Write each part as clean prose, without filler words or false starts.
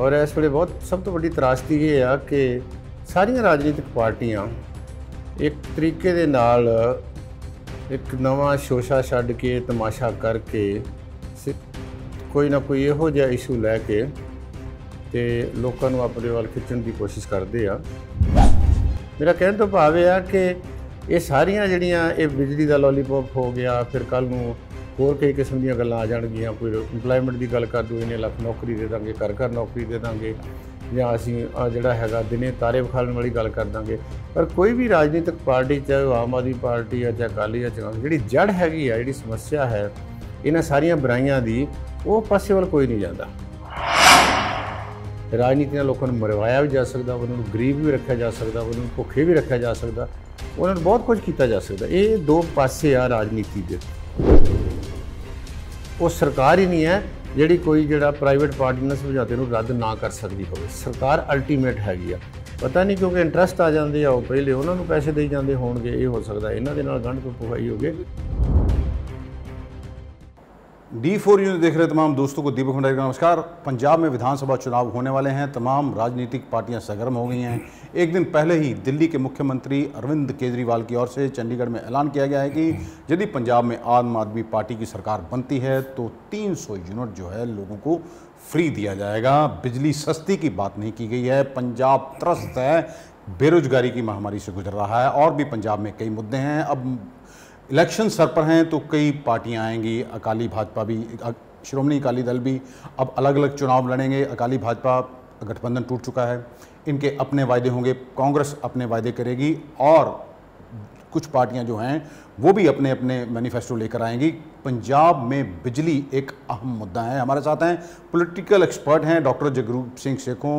और इस वे बहुत सब तो वड्डी त्रासदी ये आ कि सारियां राजनीतिक पार्टियां एक तरीके दे नाल एक नवा शोशा छड्ड के तमाशा करके कोई ना कोई इहो जिहा इशू लैके ते लोकां नूं अपने वल खिच्चण दी कोशिश करदे आ। मेरा कहण तो भाव ये आ कि ये सारियां जिहड़ियां ये बिजली दा लॉलीपॉप हो गया, फिर कल नूं होर कई किस्म दीयां गल्लां आ जाणगीआं। कोई इंपलॉयमेंट की गल कर दो, इन्ने लख नौकरी दे दांगे, घर घर नौकरी दे दांगे, जां असीं जिहड़ा हैगा दिने तारे विखाउण वाली गल कर दांगे। पर कोई भी राजनीतिक पार्टी, चाहे वो आम आदमी पार्टी है, चाहे अकाली है, चाहे जिहड़ी जड़ हैगी आ, जिहड़ी समस्या है इन्हां सारियां बुराइयां दी, वो पासे वाल कोई नहीं जाता। राजनीति नाल लोकां नूं मरवाया भी जा सकदा, उन्होंने गरीब भी रखा जा सकदा, उन्होंने भुखे भी रखा जा सकदा, उन्होंने बहुत कुछ किया जा सकदा। ये दो पासे आ राजनीति दे। वो सरकार ही नहीं है जिहड़ी कोई जिहड़ा प्राइवेट पार्टी ने समझौते नूं रद्द ना कर सकती होवे। सरकार अल्टीमेट हैगी आ। पता नहीं क्योंकि इंटरस्ट आ जाते आ, पहले उन्होंने पैसे दे जाते होणगे, ये हो सकता इन्हां दे नाल गंढ पुहाई हो गए। D4 न्यूज़ देख रहे तमाम दोस्तों को दीपक भंडारी का नमस्कार। पंजाब में विधानसभा चुनाव होने वाले हैं। तमाम राजनीतिक पार्टियां सरगर्म हो गई हैं। एक दिन पहले ही दिल्ली के मुख्यमंत्री अरविंद केजरीवाल की ओर से चंडीगढ़ में ऐलान किया गया है कि यदि पंजाब में आम आदमी पार्टी की सरकार बनती है तो 300 यूनिट जो है लोगों को फ्री दिया जाएगा। बिजली सस्ती की बात नहीं की गई है। पंजाब त्रस्त है, बेरोजगारी की महामारी से गुजर रहा है और भी पंजाब में कई मुद्दे हैं। अब इलेक्शन सर पर हैं तो कई पार्टियां आएंगी। अकाली भाजपा भी, श्रोमणी अकाली दल भी अब अलग अलग चुनाव लड़ेंगे। अकाली भाजपा गठबंधन टूट चुका है, इनके अपने वायदे होंगे। कांग्रेस अपने वायदे करेगी और कुछ पार्टियां जो हैं वो भी अपने अपने मैनिफेस्टो लेकर आएंगी। पंजाब में बिजली एक अहम मुद्दा है। हमारे साथ हैं पॉलिटिकल एक्सपर्ट हैं डॉक्टर जगरूप सिंह सेखों,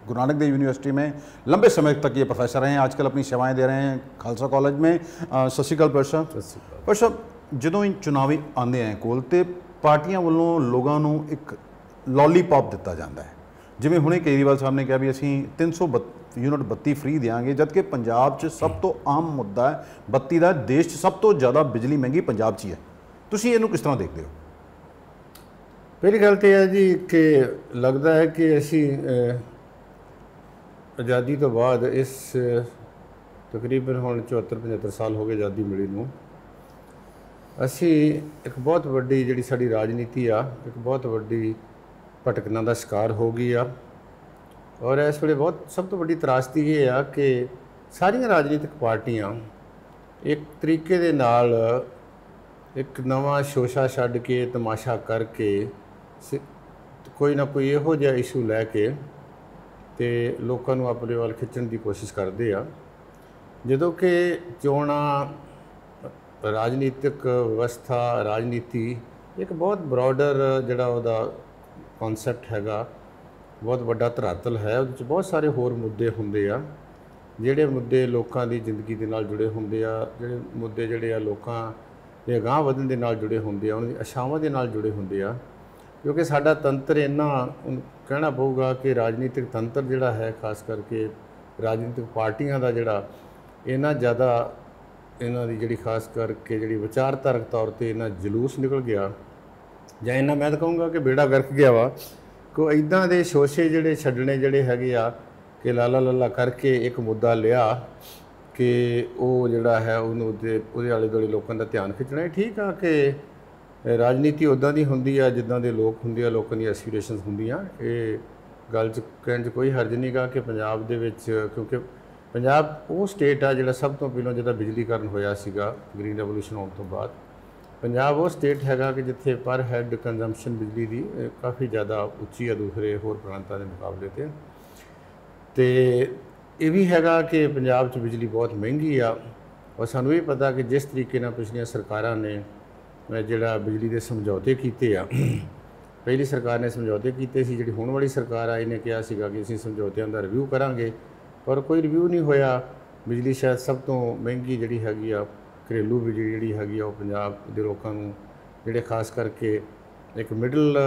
गुरु नानक देव यूनिवर्सिटी में लंबे समय तक ये प्रोफेसर हैं, आजकल अपनी सेवाएं दे रहे हैं खालसा कॉलेज में। सत श्री अकाल पर साहब, ਜਦੋਂ इन चुनावी आते हैं कोल तो पार्टियां वालों लोगों को एक लॉलीपॉप दिता जाता है। जिमें हुणे केजरीवाल साहब ने कहा भी असीं 300 यूनिट बत्ती फ्री देंगे, जबकि पंजाब च सब तो आम मुद्दा है बत्ती का। देश च सब तो ज़्यादा बिजली महंगी पंजाब च ही है। तुसीं इहनूं किस तरह देखते हो? पहली गल तो यह जी कि लगता है कि असीं आज़ादी तो बाद इस तकरीबन हुण 74-75 साल हो गए आज़ादी मिली नूं, असी एक बहुत वड्डी जिहड़ी साडी राजनीति आ, एक बहुत वड्डी भटकना का शिकार हो गई आ। और इस वे बहुत सब तो वड्डी त्रासदी ये आ कि सारियां राजनीतिक पार्टियां एक तरीके दे नाल एक नवा शोशा छड्ड के तमाशा करके कोई ना कोई इहो जिहा इशू लैके ते लोकां नूं अपने वल खिच्चण दी कोशिश करदे आ। जदों कि चोणां, राजनीतिक व्यवस्था, राजनीति एक बहुत ब्रॉडर जिहड़ा उहदा कॉन्सैप्ट हैगा, बहुत वड्डा धरातल है। उहदे 'च बहुत सारे होर मुद्दे हुंदे आ, जिहड़े मुद्दे लोकां दी जिंदगी दे नाल जुड़े हुंदे आ, जिहड़े मुद्दे जिहड़े आ लोकां दे अगांह वधण दे नाल जुड़े हुंदे आ, उन्हां दी आशावां दे नाल जुड़े हुंदे आ। क्योंकि साडा तंत्र इन्ना कहना पऊगा कि राजनीतिक तंत्र जिहड़ा है, खास करके राजनीतिक पार्टियां दा जिहड़ा इन्ना ज़्यादा इन्हां दी जिहड़ी खास करके जिहड़ी विचारधारक तौर पर इन्ना जलूस निकल गया, जां इन्ना मैं तो कहूँगा कि बेड़ा गर्क गया वा। को इदां दे शोशे जिहड़े छड्डणे जिहड़े हैगे आ कि लाला लल्ला करके एक मुद्दा लिया कि वो जिहड़ा है उहदे आले दुआले लोकां दा ध्यान खिच्चना। ठीक आ कि राजनीति उदां दी हुंदी आ जिद्दां दे लोक हुंदे आ, लोकां दी एस्पिरेशनस हुंदियां। ये गल च कहण च कोई हर्ज नहीं गा कि पंजाब दे विच, क्योंकि पंजाब वो स्टेट आ जिहड़ा सब तो पहलों जिहदा बिजलीकरण होया सीगा ग्रीन रेवोल्यूशन होने तो बाद। पंजाब वो स्टेट हैगा कि जिथे पर हैड कंजम्पशन बिजली की काफ़ी ज़्यादा उच्ची है दूसरे होर प्रांतां दे मुकाबले ते ये भी हैगा कि पंजाब च बिजली बहुत महंगी आ। और सानूं ये पता कि जिस तरीके नाल पिछलियां सरकारां ने जिहड़ा बिजली के समझौते कीते आ, पहली सरकार ने समझौते कीते सी, जिहड़ी हुण वाली सरकार आई ने कहा सीगा कि असीं समझौतिਆਂ दा रिव्यू करांगे, पर कोई रिव्यू नहीं होया। बिजली शायद सब तो महंगी जिहड़ी हैगी आ घरेलू बिजली जिहड़ी हैगी आ, पंजाब दे लोकां नूं जिहड़े खास करके एक मिडल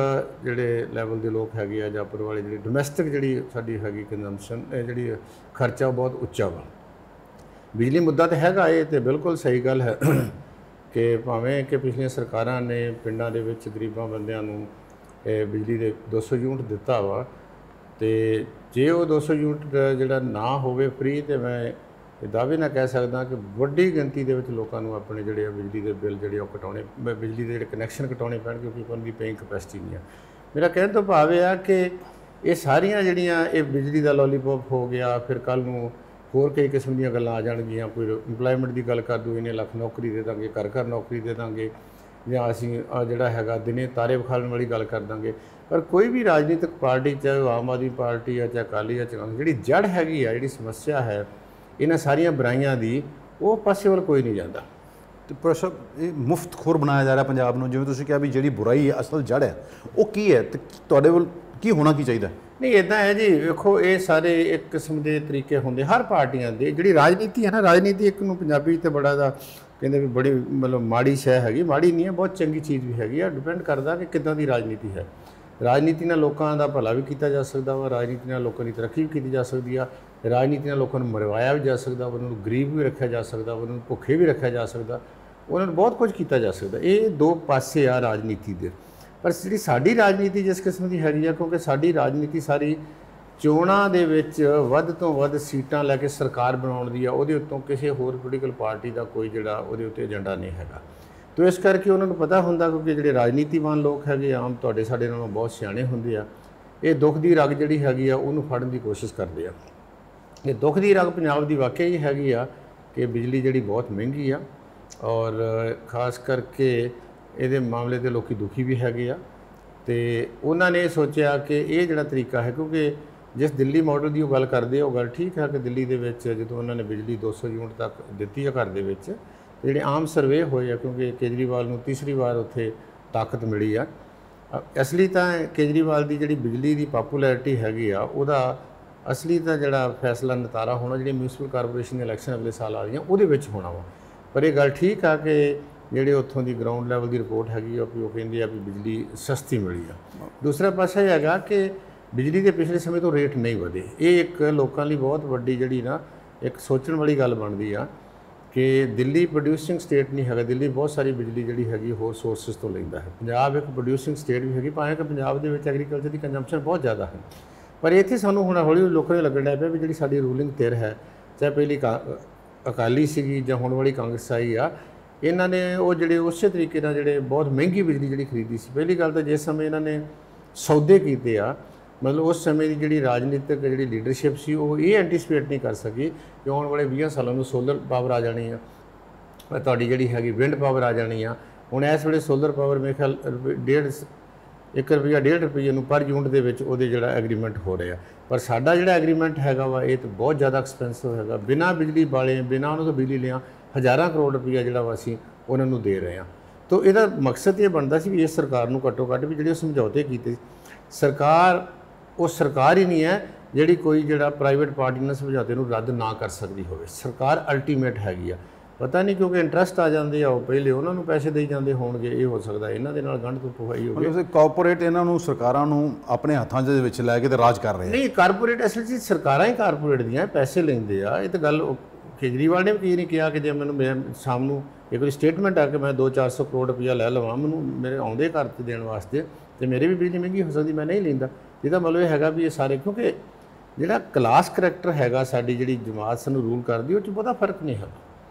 जिहड़े लैवल के लोग हैगे आ, जां उपर वाले जिहड़ी डोमैसटिक जिहड़ी साडी हैगी कंजम्पशन जिहड़ी खर्चा बहुत उच्चा वा। बिजली मुद्दा तो हैगा, ये तो बिल्कुल सही गल है कि भावें कि पिछलियां सरकारां ने पिंडां दे विच गरीबां बंदिआं नूं बिजली दे 200 यूनिट दिता वा, ਤੇ ਜੇ ਉਹ 200 ਯੂਨਿਟ ਜਿਹੜਾ ਨਾ ਹੋਵੇ ਫ੍ਰੀ, ਤੇ ਮੈਂ ਇਹ ਦਾਅਵੇ ਨਾਲ ਕਹਿ ਸਕਦਾ ਕਿ ਵੱਡੀ ਗਿਣਤੀ ਦੇ ਵਿੱਚ ਲੋਕਾਂ ਨੂੰ ਆਪਣੇ ਜਿਹੜੇ ਬਿਜਲੀ ਦੇ ਬਿੱਲ ਜਿਹੜੇ ਉਹ ਕਟਾਉਣੇ, ਬਿਜਲੀ ਦੇ ਜਿਹੜੇ ਕਨੈਕਸ਼ਨ ਕਟਾਉਣੇ ਪੈਣਗੇ, ਕਿਉਂਕਿ ਉਹਨਾਂ ਦੀ ਪੇਇੰਗ ਕਪੈਸਿਟੀ ਨਹੀਂ ਆ। ਮੇਰਾ ਕਹਿਣ ਤੋਂ ਭਾਵ ਇਹ ਆ ਕਿ ਇਹ ਸਾਰੀਆਂ ਜਿਹੜੀਆਂ ਇਹ ਬਿਜਲੀ ਦਾ ਲੋਲੀਪੌਪ ਹੋ ਗਿਆ, ਫਿਰ ਕੱਲ੍ਹ ਨੂੰ ਹੋਰ ਕਈ ਕਿਸਮ ਦੀਆਂ ਗੱਲਾਂ ਆ ਜਾਣਗੀਆਂ। ਕੋਈ ਇੰਪਲੋਇਮੈਂਟ ਦੀ ਗੱਲ ਕਰ ਦੂ, ਇੰਨੇ ਲੱਖ ਨੌਕਰੀ ਦੇ ਦਾਂਗੇ, ਘਰ ਘਰ ਨੌਕਰੀ ਦੇ ਦਾਂਗੇ, ਜਾਂ ਅਸੀਂ ਜਿਹੜਾ ਹੈਗਾ ਦਿਨੇ ਤਾਰੇ ਵਿਖਾਲਣ ਵਾਲੀ ਗੱਲ ਕਰ ਦਾਂਗੇ। ਪਰ ਕੋਈ ਵੀ ਰਾਜਨੀਤਿਕ ਪਾਰਟੀ, ਚਾਹੇ ਉਹ ਆਮ ਆਦਮੀ ਪਾਰਟੀ ਆ, ਚਾਹੇ ਅਕਾਲੀ ਆ, ਚਾਹੇ ਜਿਹੜੀ ਜੜ ਹੈਗੀ ਆ, ਜਿਹੜੀ ਸਮੱਸਿਆ ਹੈ ਇਹਨਾਂ ਸਾਰੀਆਂ ਬੁਰਾਈਆਂ ਦੀ, ਉਹ ਪਾਸੇ ਵੱਲ ਕੋਈ ਨਹੀਂ ਜਾਂਦਾ। ਤੇ ਪ੍ਰਸ਼ਰ ਇਹ ਮੁਫਤਖੋਰ ਬਣਾਇਆ ਜਾ ਰਿਹਾ ਪੰਜਾਬ ਨੂੰ, ਜਿਵੇਂ ਤੁਸੀਂ ਕਿਹਾ ਵੀ ਜਿਹੜੀ ਬੁਰਾਈ ਹੈ ਅਸਲ ਜੜ ਹੈ ਉਹ ਕੀ ਹੈ, ਤੇ ਤੁਹਾਡੇ ਵੱਲ ਕੀ ਹੋਣਾ ਕੀ ਚਾਹੀਦਾ? ਨਹੀਂ, ਇੱਦਾਂ ਹੈ ਜੀ, ਵੇਖੋ ਇਹ ਸਾਰੇ ਇੱਕ ਕਿਸਮ ਦੇ ਤਰੀਕੇ ਹੁੰਦੇ ਹਰ ਪਾਰਟੀਆਂ ਦੇ। ਜਿਹੜੀ ਰਾਜਨੀਤੀ ਹੈ ਨਾ, ਰਾਜਨੀਤੀ ਇੱਕ ਨੂੰ ਪੰਜਾਬੀ 'ਤੇ ਬੜਾ ਦਾ ਕਹਿੰਦੇ ਵੀ ਬੜੀ ਮਤਲਬ ਮਾੜੀ ਸ਼ੈ ਹੈਗੀ। ਮਾੜੀ ਨਹੀਂ ਹੈ, ਬਹੁਤ ਚੰਗੀ ਚੀਜ਼ ਵੀ ਹੈਗੀ ਆ। ਡਿਪੈਂਡ ਕਰਦਾ ਕਿ ਕਿੱਦਾਂ ਦੀ ਰਾਜਨੀਤੀ ਹੈ। ਰਾਜਨੀਤੀ ਨਾਲ ਲੋਕਾਂ ਦਾ ਭਲਾ ਵੀ ਕੀਤਾ ਜਾ ਸਕਦਾ ਵਾ, ਰਾਜਨੀਤੀ ਨਾਲ ਲੋਕਾਂ ਦੀ ਤਰੱਕੀ ਵੀ ਕੀਤੀ ਜਾ ਸਕਦੀ ਆ, ਰਾਜਨੀਤੀ ਨਾਲ ਲੋਕਾਂ ਨੂੰ ਮਰਵਾਇਆ ਵੀ ਜਾ ਸਕਦਾ, ਉਹਨਾਂ ਨੂੰ ਗਰੀਬ ਵੀ ਰੱਖਿਆ ਜਾ ਸਕਦਾ, ਉਹਨਾਂ ਨੂੰ ਭੁੱਖੇ ਵੀ ਰੱਖਿਆ ਜਾ ਸਕਦਾ, ਉਹਨਾਂ ਨੂੰ ਬਹੁਤ ਕੁਝ ਕੀਤਾ ਜਾ ਸਕਦਾ। ਇਹ ਦੋ ਪਾਸੇ ਆ ਰਾਜਨੀਤੀ ਦੇ। ਪਰ ਜਿਹੜੀ ਸਾਡੀ ਰਾਜਨੀਤੀ ਜਿਸ ਕਿਸਮ ਦੀ ਹੈਗੀ ਆ, ਕਿਉਂਕਿ ਸਾਡੀ ਰਾਜਨੀਤੀ ਸਾਰੀ ਚੋਣਾਂ ਦੇ ਵਿੱਚ ਵੱਧ ਤੋਂ ਵੱਧ ਸੀਟਾਂ ਲੈ ਕੇ ਸਰਕਾਰ ਬਣਾਉਣ ਦੀ ਆ, ਉਹਦੇ ਉੱਤੋਂ ਕਿਸੇ ਹੋਰ ਪੋਲੀਟੀਕਲ ਪਾਰਟੀ ਦਾ ਕੋਈ ਜਿਹੜਾ ਉਹਦੇ ਉੱਤੇ ਏਜੰਡਾ ਨਹੀਂ ਹੈਗਾ। ਤੋ ਇਸ ਕਰਕੇ ਉਹਨਾਂ ਨੂੰ ਪਤਾ ਹੁੰਦਾ, ਕਿਉਂਕਿ ਜਿਹੜੇ ਰਾਜਨੀਤੀਵਾਨ ਲੋਕ ਹੈਗੇ ਆਮ ਤੁਹਾਡੇ ਸਾਡੇ ਨਾਲੋਂ ਬਹੁਤ ਸਿਆਣੇ ਹੁੰਦੇ ਆ, ਇਹ ਦੁੱਖ ਦੀ ਰਗ ਜਿਹੜੀ ਹੈਗੀ ਆ ਉਹਨੂੰ ਫੜਨ ਦੀ ਕੋਸ਼ਿਸ਼ ਕਰਦੇ ਆ। ਇਹ ਦੁੱਖ ਦੀ ਰਗ ਪੰਜਾਬ ਦੀ ਵਾਕਿਆ ਹੀ ਹੈਗੀ ਆ ਕਿ ਬਿਜਲੀ ਜਿਹੜੀ ਬਹੁਤ ਮਹਿੰਗੀ ਆ, ਔਰ ਖਾਸ ਕਰਕੇ ਇਹਦੇ ਮਾਮਲੇ ਦੇ ਲੋਕੀ ਦੁਖੀ ਵੀ ਹੈਗੇ ਆ। ਤੇ ਉਹਨਾਂ ਨੇ ਸੋਚਿਆ ਕਿ ਇਹ ਜਿਹੜਾ ਤਰੀਕਾ ਹੈ, ਕਿਉਂਕਿ ਜਿਸ ਦਿੱਲੀ ਮਾਡਲ ਦੀ ਉਹ ਗੱਲ ਕਰਦੇ ਆ ਉਹ ਗੱਲ ਠੀਕ ਹੈ ਕਿ ਦਿੱਲੀ ਦੇ ਵਿੱਚ ਜਦੋਂ ਉਹਨਾਂ ਨੇ ਬਿਜਲੀ 200 ਯੂਨਿਟ ਤੱਕ ਦਿੱਤੀ ਆ ਘਰ ਦੇ ਵਿੱਚ, ਜਿਹੜੇ ਆਮ ਸਰਵੇ ਹੋਏ ਆ, ਕਿਉਂਕਿ ਕੇਜਰੀਵਾਲ ਨੂੰ ਤੀਸਰੀ ਵਾਰ ਉੱਥੇ ਤਾਕਤ ਮਿਲੀ ਆ। ਅਸਲੀ ਤਾਂ ਕੇਜਰੀਵਾਲ ਦੀ ਜਿਹੜੀ ਬਿਜਲੀ ਦੀ ਪਾਪੂਲੈਰਿਟੀ ਹੈਗੀ ਆ, ਉਹਦਾ ਅਸਲੀ ਤਾਂ ਜਿਹੜਾ ਫੈਸਲਾ ਨਤਾਰਾ ਹੋਣਾ ਜਿਹੜੀ ਮਿਊਨਿਸਪਲ ਕਾਰਪੋਰੇਸ਼ਨ ਦੀ ਇਲੈਕਸ਼ਨ ਅਗਲੇ ਸਾਲ ਆ ਰਹੀਆਂ ਉਹਦੇ ਵਿੱਚ ਹੋਣਾ ਵਾ। ਪਰ ਇਹ ਗੱਲ ਠੀਕ ਆ ਕਿ ਜਿਹੜੇ ਉੱਥੋਂ ਦੀ ਗਰਾਊਂਡ ਲੈਵਲ ਦੀ ਰਿਪੋਰਟ ਹੈਗੀ ਆ ਉਹ ਕਹਿੰਦੀ ਆ ਵੀ ਬਿਜਲੀ ਸਸਤੀ ਮਿਲੀ ਆ। ਦੂਸਰਾ ਪਾਸਾ ਇਹ ਹੈਗਾ ਕਿ ਬਿਜਲੀ ਦੇ ਪਿਛਲੇ ਸਮੇਂ ਤੋਂ ਰੇਟ ਨਹੀਂ ਵਧੇ। ਇਹ ਇੱਕ ਲੋਕਾਂ ਲਈ ਬਹੁਤ ਵੱਡੀ ਜਿਹੜੀ ਨਾ ਇੱਕ ਸੋਚਣ ਵਾਲੀ ਗੱਲ ਬਣਦੀ ਆ ਕਿ ਦਿੱਲੀ ਪ੍ਰੋਡਿਊਸਿੰਗ ਸਟੇਟ ਨਹੀਂ ਹੈਗਾ। ਦਿੱਲੀ ਬਹੁਤ ਸਾਰੀ ਬਿਜਲੀ ਜਿਹੜੀ ਹੈਗੀ ਹੋਰ ਸੋਰਸਿਸ ਤੋਂ ਲੈਂਦਾ ਹੈ। ਪੰਜਾਬ ਇੱਕ ਪ੍ਰੋਡਿਊਸਿੰਗ ਸਟੇਟ ਵੀ ਹੈਗੀ, ਭਾਵੇਂ ਕਿ ਪੰਜਾਬ ਦੇ ਵਿੱਚ ਐਗਰੀਕਲਚਰ ਦੀ ਕੰਜ਼ੰਪਸ਼ਨ ਬਹੁਤ ਜ਼ਿਆਦਾ ਹੈ। ਪਰ ਇੱਥੇ ਸਾਨੂੰ ਹੁਣ ਹੌਲੀ ਲੋਕਾਂ ਨੂੰ ਲੱਗਣ ਲੱਗ ਪਿਆ ਵੀ ਜਿਹੜੀ ਸਾਡੀ ਰੂਲਿੰਗ ਧਿਰ ਹੈ, ਚਾਹੇ ਪਹਿਲੀ ਅਕਾਲੀ ਸੀਗੀ ਜਾਂ ਹੁਣ ਵਾਲੀ ਕਾਂਗਰਸ ਆਈ ਆ, ਇਹਨਾਂ ਨੇ ਉਹ ਜਿਹੜੇ ਉਸੇ ਤਰੀਕੇ ਨਾਲ ਜਿਹੜੇ ਬਹੁਤ ਮਹਿੰਗੀ ਬਿਜਲੀ ਜਿਹੜੀ ਖਰੀਦੀ ਸੀ। ਪਹਿਲੀ ਗੱਲ ਤਾਂ ਜਿਸ ਸਮੇਂ ਇਹਨਾਂ ਨੇ ਸੌਦੇ ਕੀਤੇ ਆ, ਮਤਲਬ ਉਸ ਸਮੇਂ ਦੀ ਜਿਹੜੀ ਰਾਜਨੀਤਿਕ ਜਿਹੜੀ ਲੀਡਰਸ਼ਿਪ ਸੀ ਉਹ ਇਹ ਐਂਟੀਸਪੇਟ ਨਹੀਂ ਕਰ ਸਕੀ ਕਿ ਆਉਣ ਵਾਲੇ 20 ਸਾਲਾਂ ਨੂੰ ਸੋਲਰ ਪਾਵਰ ਆ ਜਾਣੀ ਆ, ਤੁਹਾਡੀ ਜਿਹੜੀ ਹੈਗੀ ਵਿੰਡ ਪਾਵਰ ਆ ਜਾਣੀ ਆ। ਹੁਣ ਇਸ ਵੇਲੇ ਸੋਲਰ ਪਾਵਰ ਮੇਰੇ ਖਿਆਲ $1 ਰੁਪਏ ਨੂੰ ਪਰ ਯੂਨਿਟ ਦੇ ਵਿੱਚ ਉਹਦੇ ਜਿਹੜਾ ਐਗਰੀਮੈਂਟ ਹੋ ਰਿਹਾ। ਪਰ ਸਾਡਾ ਜਿਹੜਾ ਐਗਰੀਮੈਂਟ ਹੈਗਾ ਵਾ ਇਹ ਤਾਂ ਬਹੁਤ ਜ਼ਿਆਦਾ ਐਕਸਪੈਂਸਿਵ ਹੈਗਾ। ਬਿਨਾਂ ਬਿਜਲੀ ਵਾਲੇ, ਬਿਨਾਂ ਉਹਨਾਂ ਤੋਂ ਬਿਜਲੀ ਲਿਆ ਹਜ਼ਾਰਾਂ ਕਰੋੜ ਰੁਪਈਆ ਜਿਹੜਾ ਵਾ ਅਸੀਂ ਉਹਨਾਂ ਨੂੰ ਦੇ ਰਹੇ ਹਾਂ। ਤਾਂ ਇਹਦਾ ਮਕਸਦ ਇਹ ਬਣਦਾ ਸੀ ਵੀ ਇਸ ਸਰਕਾਰ ਨੂੰ ਘੱਟੋ ਘੱਟ ਵੀ ਜਿਹੜੇ ਸਮਝੌਤੇ ਕੀਤੇ, ਸਰਕਾਰ ਉਹ ਸਰਕਾਰ ਹੀ ਨਹੀਂ ਹੈ ਜਿਹੜੀ ਕੋਈ ਜਿਹੜਾ ਪ੍ਰਾਈਵੇਟ ਪਾਰਟੀ ਨਾਲ ਸਮਝੌਤੇ ਨੂੰ ਰੱਦ ਨਾ ਕਰ ਸਕਦੀ ਹੋਵੇ। ਸਰਕਾਰ ਅਲਟੀਮੇਟ ਹੈਗੀ ਆ। ਪਤਾ ਨਹੀਂ ਕਿਉਂਕਿ ਇੰਟਰਸਟ ਆ ਜਾਂਦੇ ਆ, ਉਹ ਪਹਿਲੇ ਉਹਨਾਂ ਨੂੰ ਪੈਸੇ ਦੇਈ ਜਾਂਦੇ ਹੋਣਗੇ, ਇਹ ਹੋ ਸਕਦਾ ਇਹਨਾਂ ਦੇ ਨਾਲ ਗੰਢ ਤੋਂ ਪਵਾਈ ਹੋਵੇ। ਮਤਲਬ ਕਾਰਪੋਰੇਟ ਇਹਨਾਂ ਨੂੰ ਸਰਕਾਰਾਂ ਨੂੰ ਆਪਣੇ ਹੱਥਾਂ ਦੇ ਵਿੱਚ ਲੈ ਕੇ ਤੇ ਰਾਜ ਕਰ ਰਹੇ ਆ। ਨਹੀਂ, ਕਾਰਪੋਰੇਟ ਅਸਲ 'ਚ ਸਰਕਾਰਾਂ ਹੀ ਕਾਰਪੋਰੇਟ ਦੀਆਂ ਪੈਸੇ ਲੈਂਦੇ ਆ। ਇਹ ਤਾਂ ਗੱਲ ਕੇਜਰੀਵਾਲ ਨੇ ਵੀ ਕੀ ਨਹੀਂ ਕਿਹਾ ਕਿ ਜੇ ਮੈਨੂੰ ਮੈਂ ਸ਼ਾਮ ਨੂੰ ਇੱਕ ਵਾਰੀ ਸਟੇਟਮੈਂਟ ਆ ਕੇ ਮੈਂ 200-400 ਕਰੋੜ ਰੁਪਈਆ ਲੈ ਲਵਾਂ ਮੈਨੂੰ ਮੇਰੇ ਆਉਂਦੇ ਘਰ 'ਤੇ ਦੇਣ ਵਾਸਤੇ, ਤੇ ਮੇਰੇ ਵੀ ਬਿਜਲੀ ਮਹਿੰਗੀ ਹੋ ਸਕਦੀ, ਮੈਂ ਨਹੀਂ ਲੈਂਦਾ। ਇਹਦਾ ਮਤਲਬ ਇਹ ਹੈਗਾ ਵੀ ਇਹ ਸਾਰੇ, ਕਿਉਂਕਿ ਜਿਹੜਾ ਕਲਾਸ ਕਰੈਕਟਰ ਹੈਗਾ ਸਾਡੀ ਜਿਹੜੀ ਜਮਾਤ ਸਾਨੂੰ ਰੂਲ ਕਰਦੀ ਉਹ 'ਚ ਬਹੁਤਾ ਫਰਕ ਨਹੀਂ ਹੈਗਾ।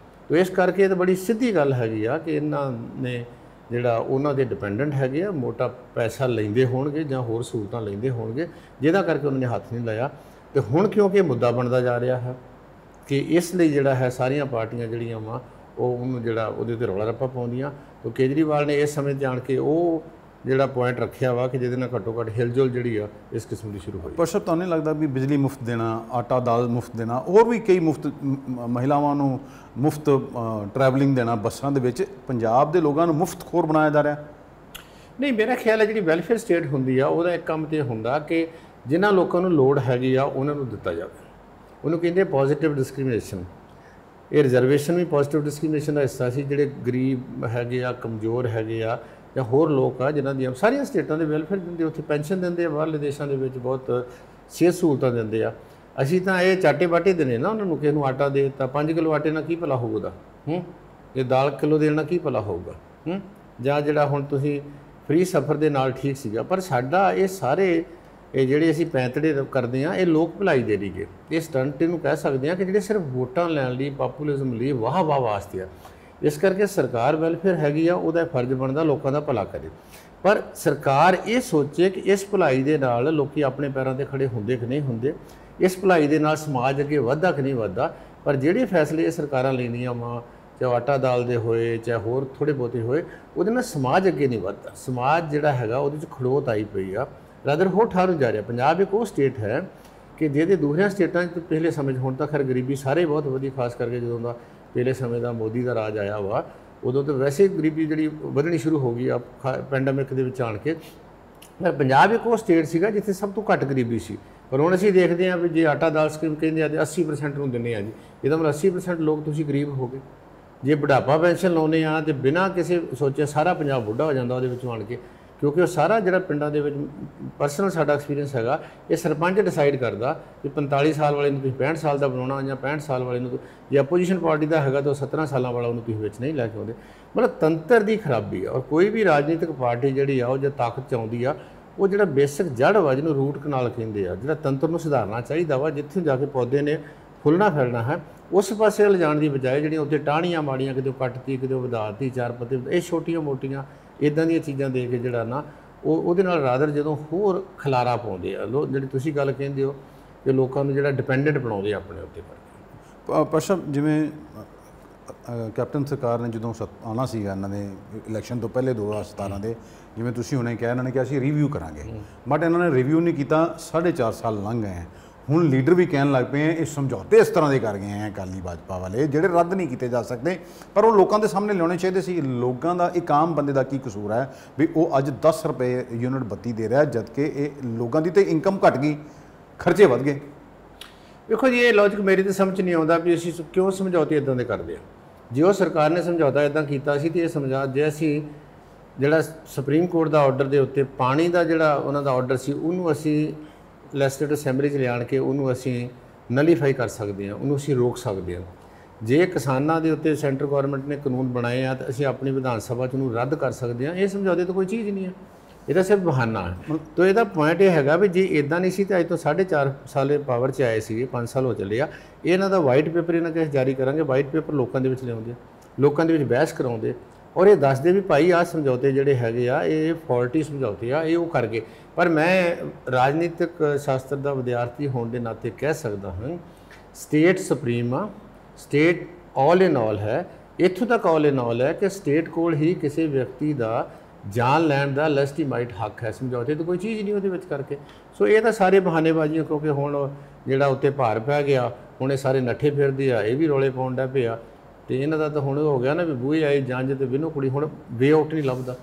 ਤੋ ਇਸ ਕਰਕੇ ਇਹ ਤਾਂ ਬੜੀ ਸਿੱਧੀ ਗੱਲ ਹੈਗੀ ਆ ਕਿ ਇਹਨਾਂ ਨੇ ਜਿਹੜਾ ਉਹਨਾਂ ਦੇ ਡਿਪੈਂਡੈਂਟ ਹੈਗੇ ਆ, ਮੋਟਾ ਪੈਸਾ ਲੈਂਦੇ ਹੋਣਗੇ ਜਾਂ ਹੋਰ ਸਹੂਲਤਾਂ ਲੈਂਦੇ ਹੋਣਗੇ, ਜਿਹਦਾ ਕਰਕੇ ਉਹਨਾਂ ਨੇ ਹੱਥ ਨਹੀਂ ਲਾਇਆ। ਤੇ ਹੁਣ ਕਿਉਂਕਿ ਇਹ ਮੁੱਦਾ ਬਣਦਾ ਜਾ ਰਿਹਾ ਹੈ ਕਿ ਇਸ ਲਈ ਜਿਹੜਾ ਹੈ ਸਾਰੀਆਂ ਪਾਰਟੀਆਂ ਜਿਹੜੀਆਂ ਵਾ ਉਹ ਉਹਨੂੰ ਜਿਹੜਾ ਉਹਦੇ 'ਤੇ ਰੌਲਾ ਰੱਪਾ ਪਾਉਂਦੀਆਂ। ਤਾਂ ਕੇਜਰੀਵਾਲ ਨੇ ਇਸ ਸਮੇਂ ਜਾਣ ਕੇ ਉਹ ਜਿਹੜਾ ਪੁਆਇੰਟ ਰੱਖਿਆ ਵਾ ਕਿ ਜਿਹਦੇ ਨਾਲ ਘੱਟੋ ਘੱਟ ਹਿਲਜੁਲ ਜਿਹੜੀ ਆ ਇਸ ਕਿਸਮ ਦੀ ਸ਼ੁਰੂ ਹੋਈ। ਪਰ ਸਰ ਤੁਹਾਨੂੰ ਨਹੀਂ ਲੱਗਦਾ ਵੀ ਬਿਜਲੀ ਮੁਫਤ ਦੇਣਾ, ਆਟਾ ਦਾਲ ਮੁਫਤ ਦੇਣਾ, ਹੋਰ ਵੀ ਕਈ ਮੁਫਤ ਮਹਿਲਾਵਾਂ ਨੂੰ ਮੁਫਤ ਟਰੈਵਲਿੰਗ ਦੇਣਾ ਬੱਸਾਂ ਦੇ ਵਿੱਚ, ਪੰਜਾਬ ਦੇ ਲੋਕਾਂ ਨੂੰ ਮੁਫਤ ਖੋਰ ਬਣਾਇਆ ਜਾ ਰਿਹਾ? ਨਹੀਂ, ਮੇਰਾ ਖਿਆਲ ਹੈ ਜਿਹੜੀ ਵੈਲਫੇਅਰ ਸਟੇਟ ਹੁੰਦੀ ਆ ਉਹਦਾ ਇੱਕ ਕੰਮ ਤੇ ਹੁੰਦਾ ਕਿ ਜਿਨ੍ਹਾਂ ਲੋਕਾਂ ਨੂੰ ਲੋੜ ਹੈਗੀ ਆ ਉਹਨਾਂ ਨੂੰ ਦਿੱਤਾ ਜਾਵੇ। ਉਹਨੂੰ ਕਹਿੰਦੇ ਪੋਜ਼ਿਟਿਵ ਡਿਸਕ੍ਰਿਮੀਨੇਸ਼ਨ। ਇਹ ਰਿਜ਼ਰਵੇਸ਼ਨ ਵੀ ਪੋਜ਼ਿਟਿਵ ਡਿਸਕ੍ਰਿਮੀਨੇਸ਼ਨ ਦਾ ਹਿੱਸਾ ਸੀ। ਜਿਹੜੇ ਗਰੀਬ ਹੈਗੇ ਆ, ਕਮਜ਼ੋਰ ਹੈਗੇ ਆ ਜਾਂ ਹੋਰ ਲੋਕ ਆ ਜਿਨ੍ਹਾਂ ਦੀਆਂ ਸਾਰੀਆਂ ਸਟੇਟਾਂ ਦੇ ਵੈਲਫੇਅਰ ਦਿੰਦੇ, ਉੱਥੇ ਪੈਨਸ਼ਨ ਦਿੰਦੇ ਆ, ਬਾਹਰਲੇ ਦੇਸ਼ਾਂ ਦੇ ਵਿੱਚ ਬਹੁਤ ਸਿਹਤ ਸਹੂਲਤਾਂ ਦਿੰਦੇ ਆ। ਅਸੀਂ ਤਾਂ ਇਹ ਚਾਟੇ ਬਾਟੇ ਦਿੰਦੇ ਨਾ ਉਹਨਾਂ ਨੂੰ, ਕਿਸੇ ਨੂੰ ਆਟਾ ਦੇ ਦਿੱਤਾ, 5 ਕਿਲੋ ਆਟੇ ਨਾਲ ਕੀ ਭਲਾ ਹੋਊਗਾ? ਇਹ ਦਾਲ ਕਿਲੋ ਦੇਣ ਨਾਲ ਕੀ ਭਲਾ ਹੋਊਗਾ? ਜਾਂ ਜਿਹੜਾ ਹੁਣ ਤੁਸੀਂ ਫ੍ਰੀ ਸਫ਼ਰ ਦੇ ਨਾਲ ਠੀਕ ਸੀਗਾ। ਪਰ ਸਾਡਾ ਇਹ ਸਾਰੇ ਇਹ ਜਿਹੜੇ ਅਸੀਂ ਪੈਂਤੜੇ ਕਰਦੇ ਹਾਂ ਇਹ ਲੋਕ ਭਲਾਈ ਦੇ ਨਹੀਂਗੇ। ਇਹ ਸਟੰਟ ਇਹਨੂੰ ਕਹਿ ਸਕਦੇ ਹਾਂ ਕਿ ਜਿਹੜੇ ਸਿਰਫ ਵੋਟਾਂ ਲੈਣ ਲਈ, ਪਾਪੂਲਿਜ਼ਮ ਲਈ, ਵਾਹ ਵਾਸਤੇ ਆ। ਇਸ ਕਰਕੇ ਸਰਕਾਰ ਵੈਲਫੇਅਰ ਹੈਗੀ ਆ, ਉਹਦਾ ਫਰਜ਼ ਬਣਦਾ ਲੋਕਾਂ ਦਾ ਭਲਾ ਕਰੇ। ਪਰ ਸਰਕਾਰ ਇਹ ਸੋਚੇ ਕਿ ਇਸ ਭਲਾਈ ਦੇ ਨਾਲ ਲੋਕੀ ਆਪਣੇ ਪੈਰਾਂ 'ਤੇ ਖੜੇ ਹੁੰਦੇ ਕਿ ਨਹੀਂ ਹੁੰਦੇ, ਇਸ ਭਲਾਈ ਦੇ ਨਾਲ ਸਮਾਜ ਅੱਗੇ ਵੱਧਦਾ ਕਿ ਨਹੀਂ ਵੱਧਦਾ। ਪਰ ਜਿਹੜੇ ਫੈਸਲੇ ਇਹ ਸਰਕਾਰਾਂ ਲੈਂਦੀਆਂ ਵਾ, ਚਾਹੇ ਆਟਾ ਦਾਲ ਦੇ ਹੋਏ, ਚਾਹੇ ਹੋਰ ਥੋੜ੍ਹੇ ਬਹੁਤੇ ਹੋਏ, ਉਹਦੇ ਨਾਲ ਸਮਾਜ ਅੱਗੇ ਨਹੀਂ ਵੱਧਦਾ। ਸਮਾਜ ਜਿਹੜਾ ਹੈਗਾ ਉਹਦੇ 'ਚ ਖੜੋਤ ਆਈ ਪਈ ਆ, ਰਾਦਰ ਹੋ ਠਾਰੂ ਜਾ ਰਿਹਾ। ਪੰਜਾਬ ਇੱਕ ਉਹ ਸਟੇਟ ਹੈ ਕਿ ਜਿਹਦੇ ਦੂਸਰੀਆਂ ਸਟੇਟਾਂ 'ਚ ਪਿਛਲੇ ਸਮੇਂ 'ਚ ਹੁਣ ਤਾਂ ਖੈਰ ਗਰੀਬੀ ਸਾਰੇ ਬਹੁਤ ਵਧੀ, ਖਾਸ ਕਰਕੇ ਜਦੋਂ ਦਾ ਪਹਿਲੇ ਸਮੇਂ ਦਾ ਮੋਦੀ ਦਾ ਰਾਜ ਆਇਆ ਵਾ, ਉਦੋਂ ਤਾਂ ਵੈਸੇ ਗਰੀਬੀ ਜਿਹੜੀ ਵਧਣੀ ਸ਼ੁਰੂ ਹੋ ਗਈ ਆ ਪੈਂਡੈਮਿਕ ਦੇ ਵਿੱਚ ਆਣ ਕੇ। ਪਰ ਪੰਜਾਬ ਇੱਕ ਉਹ ਸਟੇਟ ਸੀਗਾ ਜਿੱਥੇ ਸਭ ਤੋਂ ਘੱਟ ਗਰੀਬੀ ਸੀ। ਪਰ ਹੁਣ ਅਸੀਂ ਦੇਖਦੇ ਹਾਂ ਵੀ ਜੇ ਆਟਾ ਦਾਲ ਸਕੀਮ ਕਹਿੰਦੇ ਆ ਤੇ 80% ਨੂੰ ਦਿੰਦੇ ਆ ਜੀ, ਇਹਦਾ ਮਤਲਬ 80% ਲੋਕ ਤੁਸੀਂ ਗਰੀਬ ਹੋ ਗਏ। ਜੇ ਬੁਢਾਪਾ ਪੈਨਸ਼ਨ ਲਾਉਂਦੇ ਆ ਤੇ ਬਿਨਾਂ ਕਿਸੇ ਸੋਚੇ ਸਾਰਾ ਪੰਜਾਬ ਬੁੱਢਾ ਹੋ ਜਾਂਦਾ ਉਹਦੇ ਵਿੱਚੋਂ ਆਣ ਕੇ, ਕਿਉਂਕਿ ਉਹ ਸਾਰਾ ਜਿਹੜਾ ਪਿੰਡਾਂ ਦੇ ਵਿੱਚ ਪਰਸਨਲ ਸਾਡਾ ਐਕਸਪੀਰੀਅੰਸ ਹੈਗਾ, ਇਹ ਸਰਪੰਚ ਡਿਸਾਈਡ ਕਰਦਾ ਕਿ 45 ਸਾਲ ਵਾਲੇ ਨੂੰ ਤੁਸੀਂ 65 ਸਾਲ ਦਾ ਬਣਾਉਣਾ ਜਾਂ 65 ਸਾਲ ਵਾਲੇ ਨੂੰ, ਜੇ ਆਪੋਜੀਸ਼ਨ ਪਾਰਟੀ ਦਾ ਹੈਗਾ ਤਾਂ 17 ਸਾਲਾਂ ਵਾਲਾ ਉਹਨੂੰ ਤੁਸੀਂ ਵਿੱਚ ਨਹੀਂ ਲੈ ਕੇ ਆਉਂਦੇ। ਮਤਲਬ ਤੰਤਰ ਦੀ ਖਰਾਬੀ ਆ। ਔਰ ਕੋਈ ਵੀ ਰਾਜਨੀਤਿਕ ਪਾਰਟੀ ਜਿਹੜੀ ਆ ਉਹ ਜੇ ਤਾਕਤ 'ਚ ਆਉਂਦੀ ਆ, ਉਹ ਜਿਹੜਾ ਬੇਸਿਕ ਜੜ੍ਹ ਵਾ ਜਿਹਨੂੰ ਰੂਟ ਕਨਾਲ ਕਹਿੰਦੇ ਆ, ਜਿਹੜਾ ਤੰਤਰ ਨੂੰ ਸੁਧਾਰਨਾ ਚਾਹੀਦਾ ਵਾ, ਜਿੱਥੇ ਜਾ ਕੇ ਪੌਦੇ ਨੇ ਫੁੱਲਣਾ ਫੈਲਣਾ ਹੈ, ਉਸ ਪਾਸੇ ਲਿਜਾਣ ਦੀ ਬਜਾਏ ਜਿਹੜੀਆਂ ਉੱਤੇ ਟਾਹਣੀਆਂ ਮਾੜੀਆਂ, ਕਿਤੇ ਕੱਟਤੀ, ਕਿਤੇ ਵਧਾਤੀ, 4 ਪੱਤੇ, ਇਹ ਛੋਟੀਆਂ ਮੋਟੀਆਂ ਇੱਦਾਂ ਦੀਆਂ ਚੀਜ਼ਾਂ ਦੇ ਕੇ ਜਿਹੜਾ ਨਾ ਉਹਦੇ ਨਾਲ ਰਾਦਰ ਜਦੋਂ ਹੋਰ ਖਲਾਰਾ ਪਾਉਂਦੇ ਆ ਜਿਹੜੀ ਤੁਸੀਂ ਗੱਲ ਕਹਿੰਦੇ ਹੋ ਕਿ ਲੋਕਾਂ ਨੂੰ ਜਿਹੜਾ ਡਿਪੈਂਡੈਂਟ ਬਣਾਉਂਦੇ ਆ ਆਪਣੇ ਉੱਤੇ ਕਰਕੇ। ਪਰਸ਼ਾ, ਜਿਵੇਂ ਕੈਪਟਨ ਸਰਕਾਰ ਨੇ ਜਦੋਂ ਆਉਣਾ ਸੀਗਾ ਇਹਨਾਂ ਨੇ ਇਲੈਕਸ਼ਨ ਤੋਂ ਪਹਿਲੇ 2017 ਦੇ, ਜਿਵੇਂ ਤੁਸੀਂ ਹੁਣੇ ਕਿਹਾ, ਇਹਨਾਂ ਨੇ ਕਿਹਾ ਅਸੀਂ ਰਿਵਿਊ ਕਰਾਂਗੇ, ਬਟ ਇਹਨਾਂ ਨੇ ਰਿਵਿਊ ਨਹੀਂ ਕੀਤਾ। 4.5 ਸਾਲ ਲੰਘ ਗਏ ਹੈ। ਹੁਣ ਲੀਡਰ ਵੀ ਕਹਿਣ ਲੱਗ ਪਏ ਹੈ ਇਹ ਸਮਝੌਤੇ ਇਸ ਤਰ੍ਹਾਂ ਦੇ ਕਰ ਗਏ ਹੈ ਅਕਾਲੀ ਭਾਜਪਾ ਵਾਲੇ, ਜਿਹੜੇ ਰੱਦ ਨਹੀਂ ਕੀਤੇ ਜਾ ਸਕਦੇ, ਪਰ ਉਹ ਲੋਕਾਂ ਦੇ ਸਾਹਮਣੇ ਲਿਆਉਣੇ ਚਾਹੀਦੇ ਸੀ। ਲੋਕਾਂ ਦਾ, ਇੱਕ ਆਮ ਬੰਦੇ ਦਾ ਕੀ ਕਸੂਰ ਹੈ ਵੀ ਉਹ ਅੱਜ 10 ਰੁਪਏ ਯੂਨਿਟ ਬੱਤੀ ਦੇ ਰਿਹਾ, ਜਦਕਿ ਇਹ ਲੋਕਾਂ ਦੀ ਤਾਂ ਇਨਕਮ ਘਟ ਗਈ, ਖਰਚੇ ਵੱਧ ਗਏ। ਵੇਖੋ ਜੀ, ਇਹ ਲੌਜਿਕ ਮੇਰੀ ਤਾਂ ਸਮਝ ਨਹੀਂ ਆਉਂਦਾ ਵੀ ਅਸੀਂ ਕਿਉਂ ਸਮਝੌਤੇ ਇਦਾਂ ਦੇ ਕਰਦੇ ਹਾਂ। ਜੇ ਉਹ ਸਰਕਾਰ ਨੇ ਸਮਝੌਤਾ ਇਦਾਂ ਕੀਤਾ ਸੀ ਤੇ ਇਹ ਸਮਝਾ, ਜੇ ਅਸੀਂ ਜਿਹੜਾ ਸੁਪਰੀਮ ਕੋਰਟ ਦਾ ਆਰਡਰ ਦੇ ਉੱਤੇ ਪਾਣੀ ਦਾ ਜਿਹੜਾ ਉਹਨਾਂ ਦਾ ਆਰਡਰ ਸੀ, ਉਹਨੂੰ ਅਸੀਂ ਲੈਜਿਸਲੇਟਿਵ ਅਸੈਂਬਲੀ 'ਚ ਲਿਆਣ ਕੇ ਉਹਨੂੰ ਅਸੀਂ ਨਲੀਫਾਈ ਕਰ ਸਕਦੇ ਹਾਂ, ਉਹਨੂੰ ਅਸੀਂ ਰੋਕ ਸਕਦੇ ਹਾਂ। ਜੇ ਕਿਸਾਨਾਂ ਦੇ ਉੱਤੇ ਸੈਂਟਰ ਗੌਰਮੈਂਟ ਨੇ ਕਾਨੂੰਨ ਬਣਾਏ ਆ ਤਾਂ ਅਸੀਂ ਆਪਣੀ ਵਿਧਾਨ ਸਭਾ 'ਚ ਉਹਨੂੰ ਰੱਦ ਕਰ ਸਕਦੇ ਹਾਂ। ਇਹ ਸਮਝੌਤੇ ਤਾਂ ਕੋਈ ਚੀਜ਼ ਨਹੀਂ ਹੈ, ਇਹਦਾ ਸਿਰਫ ਬਹਾਨਾ ਹੈ। ਤਾਂ ਇਹਦਾ ਪੁਆਇੰਟ ਇਹ ਹੈਗਾ ਵੀ ਜੇ ਇਦਾਂ ਨਹੀਂ ਸੀ ਤਾਂ ਅੱਜ ਤੋਂ 4.5 ਸਾਲ ਪਾਵਰ 'ਚ ਆਏ ਸੀਗੇ, 5 ਸਾਲ ਹੋ ਚੱਲੇ ਆ। ਇਹਨਾਂ ਦਾ ਵਾਈਟ ਪੇਪਰ ਇਹਨਾਂ ਕਿਸੇ ਜਾਰੀ ਕਰਾਂਗੇ, ਵਾਈਟ ਪੇਪਰ ਲੋਕਾਂ ਦੇ ਵਿੱਚ ਲਿਆਉਂਦੇ, ਲੋਕਾਂ ਦੇ ਵਿੱਚ ਬਹਿਸ ਕਰਾਉਂਦੇ, ਔਰ ਇਹ ਦੱਸਦੇ ਵੀ ਭਾਈ ਆਹ ਸਮਝੌਤੇ ਜਿਹੜੇ ਹੈਗੇ ਆ ਇਹ ਫਾਲਟੀ ਸਮਝੌਤੇ ਆ, ਇਹ ਉਹ ਕਰ ਗਏ। ਪਰ ਮੈਂ ਰਾਜਨੀਤਿਕ ਸ਼ਾਸਤਰ ਦਾ ਵਿਦਿਆਰਥੀ ਹੋਣ ਦੇ ਨਾਤੇ ਕਹਿ ਸਕਦਾ ਹਾਂ, ਸਟੇਟ ਸੁਪਰੀਮ ਆ, ਸਟੇਟ ਆਲ ਇਨ ਆਲ ਹੈ। ਇੱਥੋਂ ਤੱਕ ਆਲ ਇਨ ਆਲ ਹੈ ਕਿ ਸਟੇਟ ਕੋਲ ਹੀ ਕਿਸੇ ਵਿਅਕਤੀ ਦਾ ਜਾਨ ਲੈਣ ਦਾ ਲੈਜੀਟੀਮੇਟ ਹੱਕ ਹੈ। ਸਮਝੌਤੇ ਤਾਂ ਕੋਈ ਚੀਜ਼ ਨਹੀਂ ਉਹਦੇ ਵਿੱਚ ਕਰਕੇ। ਸੋ ਇਹ ਤਾਂ ਸਾਰੇ ਬਹਾਨੇਬਾਜ਼ੀਆਂ, ਕਿਉਂਕਿ ਹੁਣ ਜਿਹੜਾ ਉੱਤੇ ਭਾਰ ਪੈ ਗਿਆ, ਹੁਣ ਇਹ ਸਾਰੇ ਨੱਠੇ ਫਿਰਦੇ ਆ, ਇਹ ਵੀ ਰੌਲੇ ਪਾਉਣ ਦਾ ਪਿਆ। ਤੇ ਇਹਨਾਂ ਦਾ ਤਾਂ ਹੁਣ ਹੋ ਗਿਆ ਨਾ ਵੀ ਬੂਹੇ ਆਏ ਜੰਜ ਤੇ ਵਿਨੋ ਕੁੜੀ, ਹੁਣ ਵੇ ਆਊਟ ਨਹੀਂ ਲੱਭਦਾ।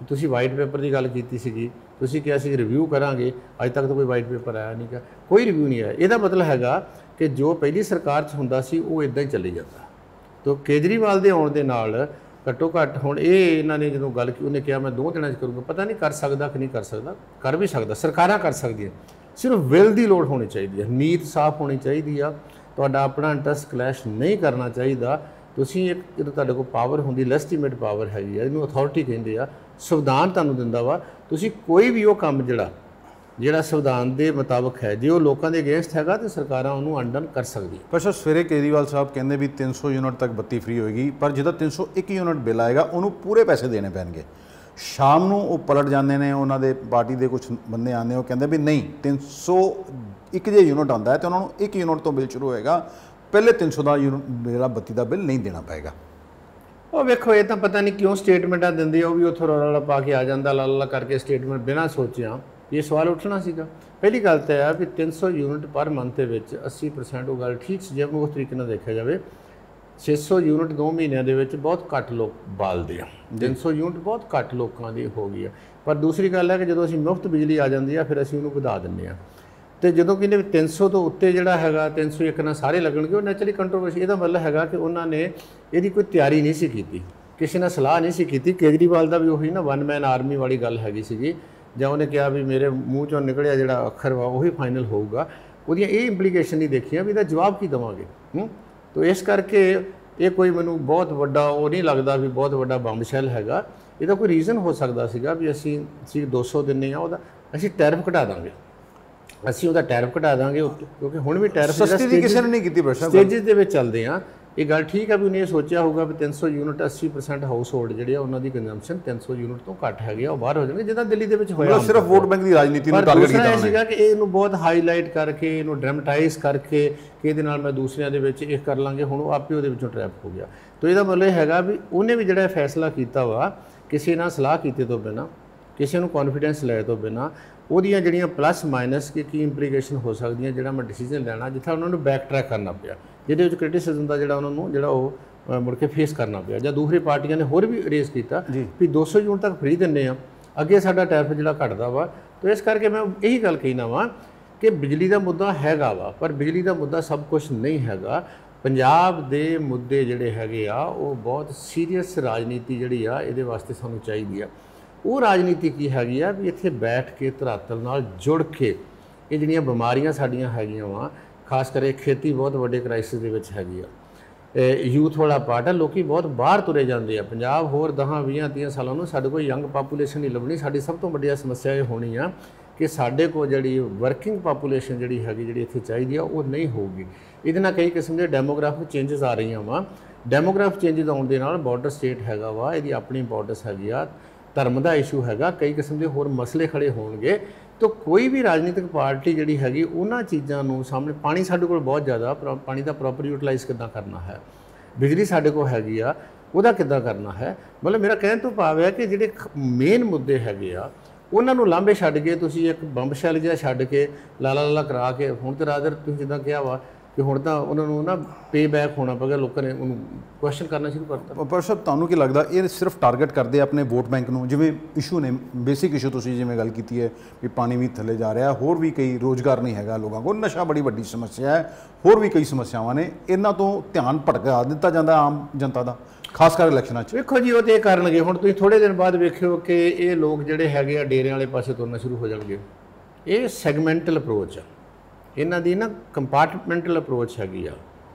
ਤੁਸੀਂ ਵਾਈਟ ਪੇਪਰ ਦੀ ਗੱਲ ਕੀਤੀ ਸੀਗੀ, ਤੁਸੀਂ ਕਿਹਾ ਸੀ ਰਿਵਿਊ ਕਰਾਂਗੇ, ਅੱਜ ਤੱਕ ਤਾਂ ਕੋਈ ਵਾਈਟ ਪੇਪਰ ਆਇਆ ਨਹੀਂ ਗਾ, ਕੋਈ ਰਿਵਿਊ ਨਹੀਂ ਆਇਆ। ਇਹਦਾ ਮਤਲਬ ਹੈਗਾ ਕਿ ਜੋ ਪਹਿਲੀ ਸਰਕਾਰ 'ਚ ਹੁੰਦਾ ਸੀ ਉਹ ਇਦਾਂ ਹੀ ਚੱਲੀ ਜਾਂਦਾ। ਤਾਂ ਕੇਜਰੀਵਾਲ ਦੇ ਆਉਣ ਦੇ ਨਾਲ ਘੱਟੋ ਘੱਟ ਹੁਣ ਇਹ ਇਹਨਾਂ ਨੇ ਜਦੋਂ ਗੱਲ ਕੀ, ਉਹਨੇ ਕਿਹਾ ਮੈਂ 2 ਦਿਨਾਂ 'ਚ ਕਰੂੰਗਾ, ਪਤਾ ਨਹੀਂ ਕਰ ਸਕਦਾ ਕਿ ਨਹੀਂ ਕਰ ਸਕਦਾ, ਕਰ ਵੀ ਸਕਦਾ, ਸਰਕਾਰਾਂ ਕਰ ਸਕਦੀਆਂ। ਸਿਰਫ ਵਿਲ ਦੀ ਲੋੜ ਹੋਣੀ ਚਾਹੀਦੀ ਹੈ, ਨੀਤ ਸਾਫ਼ ਹੋਣੀ ਚਾਹੀਦੀ ਆ, ਤੁਹਾਡਾ ਆਪਣਾ ਇੰਟਰਸਟ ਕਲੈਸ਼ ਨਹੀਂ ਕਰਨਾ ਚਾਹੀਦਾ। ਤੁਸੀਂ ਇੱਕ ਜਦੋਂ ਤੁਹਾਡੇ ਕੋਲ ਪਾਵਰ ਹੁੰਦੀ, ਲੈਜੀਟੀਮੇਟ ਪਾਵਰ ਹੈਗੀ ਆ, ਇਹਨੂੰ ਅਥਾਰਟੀ ਕਹਿੰਦੇ ਆ, ਸੰਵਿਧਾਨ ਤੁਹਾਨੂੰ ਦਿੰਦਾ ਵਾ, ਤੁਸੀਂ ਕੋਈ ਵੀ ਉਹ ਕੰਮ ਜਿਹੜਾ ਸੰਵਿਧਾਨ ਦੇ ਮੁਤਾਬਕ ਹੈ, ਜੇ ਉਹ ਲੋਕਾਂ ਦੇ ਅਗੇਂਸਟ ਹੈਗਾ ਤਾਂ ਸਰਕਾਰਾਂ ਉਹਨੂੰ ਅੰਡਨ ਕਰ ਸਕਦੀਆਂ। ਪਰ ਸਵੇਰੇ ਕੇਜਰੀਵਾਲ ਸਾਹਿਬ ਕਹਿੰਦੇ ਵੀ 300 ਯੂਨਿਟ ਤੱਕ ਬੱਤੀ ਫ੍ਰੀ ਹੋਏਗੀ, ਪਰ ਜਿਹਦਾ 301 ਯੂਨਿਟ ਬਿੱਲ ਆਏਗਾ ਉਹਨੂੰ ਪੂਰੇ ਪੈਸੇ ਦੇਣੇ ਪੈਣਗੇ। ਸ਼ਾਮ ਨੂੰ ਉਹ ਪਲਟ ਜਾਂਦੇ ਨੇ, ਉਹਨਾਂ ਦੇ ਪਾਰਟੀ ਦੇ ਕੁਝ ਬੰਦੇ ਆਉਂਦੇ, ਉਹ ਕਹਿੰਦੇ ਵੀ ਨਹੀਂ, 301 ਜੇ ਯੂਨਿਟ ਆਉਂਦਾ ਹੈ ਤਾਂ ਉਹਨਾਂ ਨੂੰ 1 ਯੂਨਿਟ ਤੋਂ ਬਿੱਲ ਸ਼ੁਰੂ ਹੋਏਗਾ, ਪਹਿਲੇ 300 ਦਾ ਯੂਨਿਟ ਜਿਹੜਾ ਬੱਤੀ ਦਾ ਬਿੱਲ ਨਹੀਂ ਦੇਣਾ ਪਏਗਾ। ਉਹ ਵੇਖੋ, ਇਹ ਤਾਂ ਪਤਾ ਨਹੀਂ ਕਿਉਂ ਸਟੇਟਮੈਂਟਾਂ ਦਿੰਦੇ ਆ, ਉਹ ਵੀ ਉੱਥੋਂ ਰੌਲਾ ਪਾ ਕੇ ਆ ਜਾਂਦਾ, ਲਾਲਾ ਕਰਕੇ ਸਟੇਟਮੈਂਟ ਬਿਨਾਂ ਸੋਚਿਆ। ਇਹ ਸਵਾਲ ਉੱਠਣਾ ਸੀਗਾ। ਪਹਿਲੀ ਗੱਲ ਤਾਂ ਇਹ ਵੀ 300 ਯੂਨਿਟ ਪਰ ਮੰਥ ਦੇ ਵਿੱਚ 80% ਉਹ ਗੱਲ ਠੀਕ ਸੀ, ਜੇ ਉਸ ਤਰੀਕੇ ਨਾਲ ਦੇਖਿਆ ਜਾਵੇ। 600 ਯੂਨਿਟ 2 ਮਹੀਨਿਆਂ ਦੇ ਵਿੱਚ ਬਹੁਤ ਘੱਟ ਲੋਕ ਬਾਲਦੇ ਆ, 300 ਯੂਨਿਟ ਬਹੁਤ ਘੱਟ ਲੋਕਾਂ ਦੀ ਹੋ ਗਈ ਆ। ਪਰ ਦੂਸਰੀ ਗੱਲ ਹੈ ਕਿ ਜਦੋਂ ਅਸੀਂ ਮੁਫਤ ਬਿਜਲੀ ਆ ਜਾਂਦੀ ਆ, ਫਿਰ ਅਸੀਂ ਉਹਨੂੰ ਵਧਾ ਦਿੰਦੇ ਹਾਂ। ਤੇ ਜਦੋਂ ਕਹਿੰਦੇ ਵੀ 300 ਤੋਂ ਉੱਤੇ ਜਿਹੜਾ ਹੈਗਾ 301 ਨਾਲ ਸਾਰੇ ਲੱਗਣਗੇ, ਉਹ ਨੈਚੁਰਲੀ ਕੰਟਰੋਵਰਸੀ। ਇਹਦਾ ਮਤਲਬ ਹੈਗਾ ਕਿ ਉਹਨਾਂ ਨੇ ਇਹਦੀ ਕੋਈ ਤਿਆਰੀ ਨਹੀਂ ਸੀ ਕੀਤੀ, ਕਿਸੇ ਨਾਲ ਸਲਾਹ ਨਹੀਂ ਸੀ ਕੀਤੀ। ਕੇਜਰੀਵਾਲ ਦਾ ਵੀ ਉਹੀ ਨਾ 1 ਮੈਨ ਆਰਮੀ ਵਾਲੀ ਗੱਲ ਹੈਗੀ ਸੀਗੀ, ਜਾਂ ਉਹਨੇ ਕਿਹਾ ਵੀ ਮੇਰੇ ਮੂੰਹ 'ਚੋਂ ਨਿਕਲਿਆ ਜਿਹੜਾ ਅੱਖਰ ਵਾ ਉਹੀ ਫਾਈਨਲ ਹੋਊਗਾ। ਉਹਦੀਆਂ ਇਹ ਇੰਪਲੀਕੇਸ਼ਨ ਨਹੀਂ ਦੇਖੀਆਂ ਵੀ ਇਹਦਾ ਜਵਾਬ ਕੀ ਦੇਵਾਂਗੇ। ਤਾਂ ਇਸ ਕਰਕੇ ਇਹ ਕੋਈ ਮੈਨੂੰ ਬਹੁਤ ਵੱਡਾ ਉਹ ਨਹੀਂ ਲੱਗਦਾ ਵੀ ਬਹੁਤ ਵੱਡਾ ਬੰਬਸ਼ੈਲ ਹੈਗਾ। ਇਹਦਾ ਕੋਈ ਰੀਜ਼ਨ ਹੋ ਸਕਦਾ ਸੀਗਾ ਵੀ ਅਸੀਂ 200 ਦਿੰਦੇ ਹਾਂ, ਉਹਦਾ ਅਸੀਂ ਟੈਰਿਫ ਘਟਾ ਦਾਂਗੇ, ਅਸੀਂ ਉਹਦਾ ਟੈਰਿਫ ਘਟਾ ਦਾਂਗੇ ਕਿਉਂਕਿ ਹੁਣ ਵੀ ਟੈਰਿਫ ਸਸਤੀ ਦੀ ਕਿਸੇ ਨੇ ਨਹੀਂ ਕੀਤੀ ਬਰਸ਼ਾ ਸਟੇजेस ਦੇ ਵਿੱਚ ਚੱਲਦੇ ਆ। ਇਹ ਗੱਲ ਠੀਕ ਹੈ ਵੀ ਉਹਨੇ ਇਹ ਸੋਚਿਆ ਹੋਊਗਾ ਵੀ 300 ਯੂਨਿਟ 80% ਹਾਊਸ ਹੋਲਡ ਜਿਹੜੇ ਆ ਉਹਨਾਂ ਦੀ ਕੰਜ਼ੰਪਸ਼ਨ 300 ਯੂਨਿਟ ਤੋਂ ਘੱਟ ਹੈਗੀ ਆ, ਉਹ ਬਾਹਰ ਹੋ ਜਾਣਗੇ, ਜਿੱਦਾਂ ਦਿੱਲੀ ਦੇ ਵਿੱਚ ਹੋਇਆ। ਸਿਰਫ ਵੋਟ ਬੈਂਕ ਦੀ ਰਾਜਨੀਤੀ ਨੂੰ ਟਾਰਗੇਟ ਕੀਤਾ ਉਹਨਾਂ ਸੀਗਾ ਕਿ ਇਹਨੂੰ ਬਹੁਤ ਹਾਈਲਾਈਟ ਕਰਕੇ, ਇਹਨੂੰ ਡਰਾਮਟਾਈਜ਼ ਕਰਕੇ ਕਿ ਇਹਦੇ ਨਾਲ ਮੈਂ ਦੂਸਰਿਆਂ ਦੇ ਵਿੱਚ ਇਹ ਕਰ ਲਾਂਗੇ, ਹੁਣ ਉਹ ਆਪੇ ਉਹਦੇ ਵਿੱਚੋਂ ਟਰੈਪ ਹੋ ਗਿਆ। ਤਾਂ ਇਹਦਾ ਮਤਲਬ ਇਹ ਹੈਗਾ ਵੀ ਉਹਨੇ ਵੀ ਜਿਹੜਾ ਫੈਸਲਾ ਕੀਤਾ ਵਾ ਕਿਸੇ ਨਾਲ ਸਲਾਹ ਕੀਤੇ ਤੋਂ ਬਿਨਾਂ, ਕਿਸੇ ਨੂੰ ਕੌਨਫੀਡੈਂਸ ਲੈ ਤੋਂ ਬਿਨਾਂ, ਉਹਦੀਆਂ ਜਿਹੜੀਆਂ ਪਲੱਸ ਮਾਈਨਸ ਕੀ ਇੰਪਲੀਕੇਸ਼ਨ ਹੋ ਸਕਦੀਆਂ, ਜਿਹੜਾ ਮੈਂ ਡਿਸੀਜਨ ਲੈਣਾ, ਜਿੱਥੇ ਉਹਨਾਂ ਨੂੰ ਬੈਕ ਟਰੈਕ ਕਰਨਾ ਪਿਆ, ਜਿਹਦੇ ਵਿੱਚ ਕ੍ਰਿਟਿਸਿਜ਼ਮ ਦਾ ਜਿਹੜਾ ਉਹਨਾਂ ਨੂੰ ਜਿਹੜਾ ਉਹ ਮੁੜ ਕੇ ਫੇਸ ਕਰਨਾ ਪਿਆ। ਜਾਂ ਦੂਸਰੀ ਪਾਰਟੀਆਂ ਨੇ ਹੋਰ ਵੀ ਰੇਜ਼ ਕੀਤਾ ਵੀ 200 ਯੂਨਿਟ ਤੱਕ ਫ੍ਰੀ ਦਿੰਦੇ ਆ, ਅੱਗੇ ਸਾਡਾ ਟੈਰਿਫ ਜਿਹੜਾ ਘਟਦਾ ਵਾ। ਤਾਂ ਇਸ ਕਰਕੇ ਮੈਂ ਇਹੀ ਗੱਲ ਕਹਿਣਾ ਵਾ ਕਿ ਬਿਜਲੀ ਦਾ ਮੁੱਦਾ ਹੈਗਾ ਵਾ, ਪਰ ਬਿਜਲੀ ਦਾ ਮੁੱਦਾ ਸਭ ਕੁਝ ਨਹੀਂ ਹੈਗਾ। ਪੰਜਾਬ ਦੇ ਮੁੱਦੇ ਜਿਹੜੇ ਹੈਗੇ ਆ ਉਹ ਬਹੁਤ ਸੀਰੀਅਸ ਰਾਜਨੀਤੀ ਜਿਹੜੀ ਆ ਇਹਦੇ ਵਾਸਤੇ ਸਾਨੂੰ ਚਾਹੀਦੀ ਆ। ਉਹ ਰਾਜਨੀਤੀ ਕੀ ਹੈਗੀ ਆ ਵੀ ਇੱਥੇ ਬੈਠ ਕੇ ਧਰਾਤਲ ਨਾਲ ਜੁੜ ਕੇ ਇਹ ਜਿਹੜੀਆਂ ਬਿਮਾਰੀਆਂ ਸਾਡੀਆਂ ਹੈਗੀਆਂ ਵਾ, ਖਾਸ ਕਰਕੇ ਖੇਤੀ ਬਹੁਤ ਵੱਡੇ ਕ੍ਰਾਈਸਿਸ ਦੇ ਵਿੱਚ ਹੈਗੀ ਆ। ਯੂਥ ਵਾਲਾ ਪਾਰਟ ਹੈ, ਲੋਕੀ ਬਹੁਤ ਬਾਹਰ ਤੁਰੇ ਜਾਂਦੇ ਆ। ਪੰਜਾਬ ਹੋਰ 10 20 30 ਸਾਲਾਂ ਨੂੰ ਸਾਡੇ ਕੋਲ ਯੰਗ ਪਾਪੂਲੇਸ਼ਨ ਨਹੀਂ ਲੱਭਣੀ। ਸਾਡੀ ਸਭ ਤੋਂ ਵੱਡੀ ਸਮੱਸਿਆ ਇਹ ਹੋਣੀ ਆ ਕਿ ਸਾਡੇ ਕੋਲ ਜਿਹੜੀ ਵਰਕਿੰਗ ਪਾਪੂਲੇਸ਼ਨ ਜਿਹੜੀ ਹੈਗੀ, ਜਿਹੜੀ ਇੱਥੇ ਚਾਹੀਦੀ ਆ, ਉਹ ਨਹੀਂ ਹੋਊਗੀ। ਇਹਦੇ ਨਾਲ ਕਈ ਕਿਸਮ ਦੇ ਡੈਮੋਗ੍ਰਾਫਿਕ ਚੇਂਜਸ ਆ ਰਹੀਆਂ ਵਾ। ਡੈਮੋਗ੍ਰਾਫਿਕ ਚੇਂਜਸ ਆਉਣ ਦੇ ਨਾਲ ਬਾਰਡਰ ਸਟੇਟ ਹੈਗਾ ਵਾ, ਇਹਦੀ ਆਪਣੀ ਬਾਰਡਰਸ ਹੈਗੀ ਆ, ਧਰਮ ਦਾ ਇਸ਼ੂ ਹੈਗਾ, ਕਈ ਕਿਸਮ ਦੇ ਹੋਰ ਮਸਲੇ ਖੜੇ ਹੋਣਗੇ। ਤਾਂ ਕੋਈ ਵੀ ਰਾਜਨੀਤਿਕ ਪਾਰਟੀ ਜਿਹੜੀ ਹੈਗੀ ਉਹਨਾਂ ਚੀਜ਼ਾਂ ਨੂੰ ਸਾਹਮਣੇ, ਪਾਣੀ ਸਾਡੇ ਕੋਲ ਬਹੁਤ ਜ਼ਿਆਦਾ, ਪਾਣੀ ਦਾ ਪ੍ਰੋਪਰ ਯੂਟਿਲਾਈਜ਼ ਕਿੱਦਾਂ ਕਰਨਾ ਹੈ, ਬਿਜਲੀ ਸਾਡੇ ਕੋਲ ਹੈਗੀ ਆ, ਉਹਦਾ ਕਿੱਦਾਂ ਕਰਨਾ ਹੈ। ਮਤਲਬ ਮੇਰਾ ਕਹਿਣ ਤੋਂ ਭਾਵ ਹੈ ਕਿ ਜਿਹੜੇ ਮੇਨ ਮੁੱਦੇ ਹੈਗੇ ਆ ਉਹਨਾਂ ਨੂੰ ਲਾਂਭੇ ਛੱਡ ਕੇ ਤੁਸੀਂ ਇੱਕ ਬੰਬ ਸ਼ੈਲ ਜਿਹਾ ਛੱਡ ਕੇ ਲਾਲਾ ਕਰਾ ਕੇ, ਹੁਣ ਤਾਂ ਰਾਦਰ ਤੁਸੀਂ ਜਿੱਦਾਂ ਕਿਹਾ ਵਾ ਕਿ ਹੁਣ ਤਾਂ ਉਹਨਾਂ ਨੂੰ ਨਾ ਪੇ ਬੈਕ ਹੋਣਾ ਪਵੇਗਾ, ਲੋਕਾਂ ਨੇ ਉਹਨੂੰ ਕੁਐਸਚਨ ਕਰਨਾ ਸ਼ੁਰੂ ਕਰਤਾ। ਪਰ ਸਰ ਤੁਹਾਨੂੰ ਕੀ ਲੱਗਦਾ ਇਹ ਸਿਰਫ ਟਾਰਗੇਟ ਕਰਦੇ ਆਪਣੇ ਵੋਟ ਬੈਂਕ ਨੂੰ? ਜਿਵੇਂ ਇਸ਼ੂ ਨੇ, ਬੇਸਿਕ ਇਸ਼ੂ ਤੁਸੀਂ ਜਿਵੇਂ ਗੱਲ ਕੀਤੀ ਹੈ ਵੀ ਪਾਣੀ ਵੀ ਥੱਲੇ ਜਾ ਰਿਹਾ, ਹੋਰ ਵੀ ਕਈ ਰੋਜ਼ਗਾਰ ਨਹੀਂ ਹੈਗਾ ਲੋਕਾਂ ਕੋਲ, ਨਸ਼ਾ ਬੜੀ ਵੱਡੀ ਸਮੱਸਿਆ ਹੈ, ਹੋਰ ਵੀ ਕਈ ਸਮੱਸਿਆਵਾਂ ਨੇ, ਇਹਨਾਂ ਤੋਂ ਧਿਆਨ ਭਟਕਾ ਦਿੱਤਾ ਜਾਂਦਾ ਆਮ ਜਨਤਾ ਦਾ, ਖਾਸ ਕਰ ਇਲੈਕਸ਼ਨਾਂ 'ਚ। ਵੇਖੋ ਜੀ ਉਹ ਤਾਂ ਇਹ ਕਰਨਗੇ। ਹੁਣ ਤੁਸੀਂ ਥੋੜ੍ਹੇ ਦਿਨ ਬਾਅਦ ਵੇਖਿਓ ਕਿ ਇਹ ਲੋਕ ਜਿਹੜੇ ਹੈਗੇ ਆ ਡੇਰਿਆਂ ਵਾਲੇ ਪਾਸੇ ਤੁਰਨਾ ਸ਼ੁਰੂ ਹੋ ਜਾਣਗੇ। ਇਹ ਸੈਗਮੈਂਟਲ ਅਪਰੋਚ ਆ ਇਹਨਾਂ ਦੀ, ਨਾ ਕੰਪਾਰਟਮੈਂਟਲ ਅਪਰੋਚ ਹੈਗੀ ਆ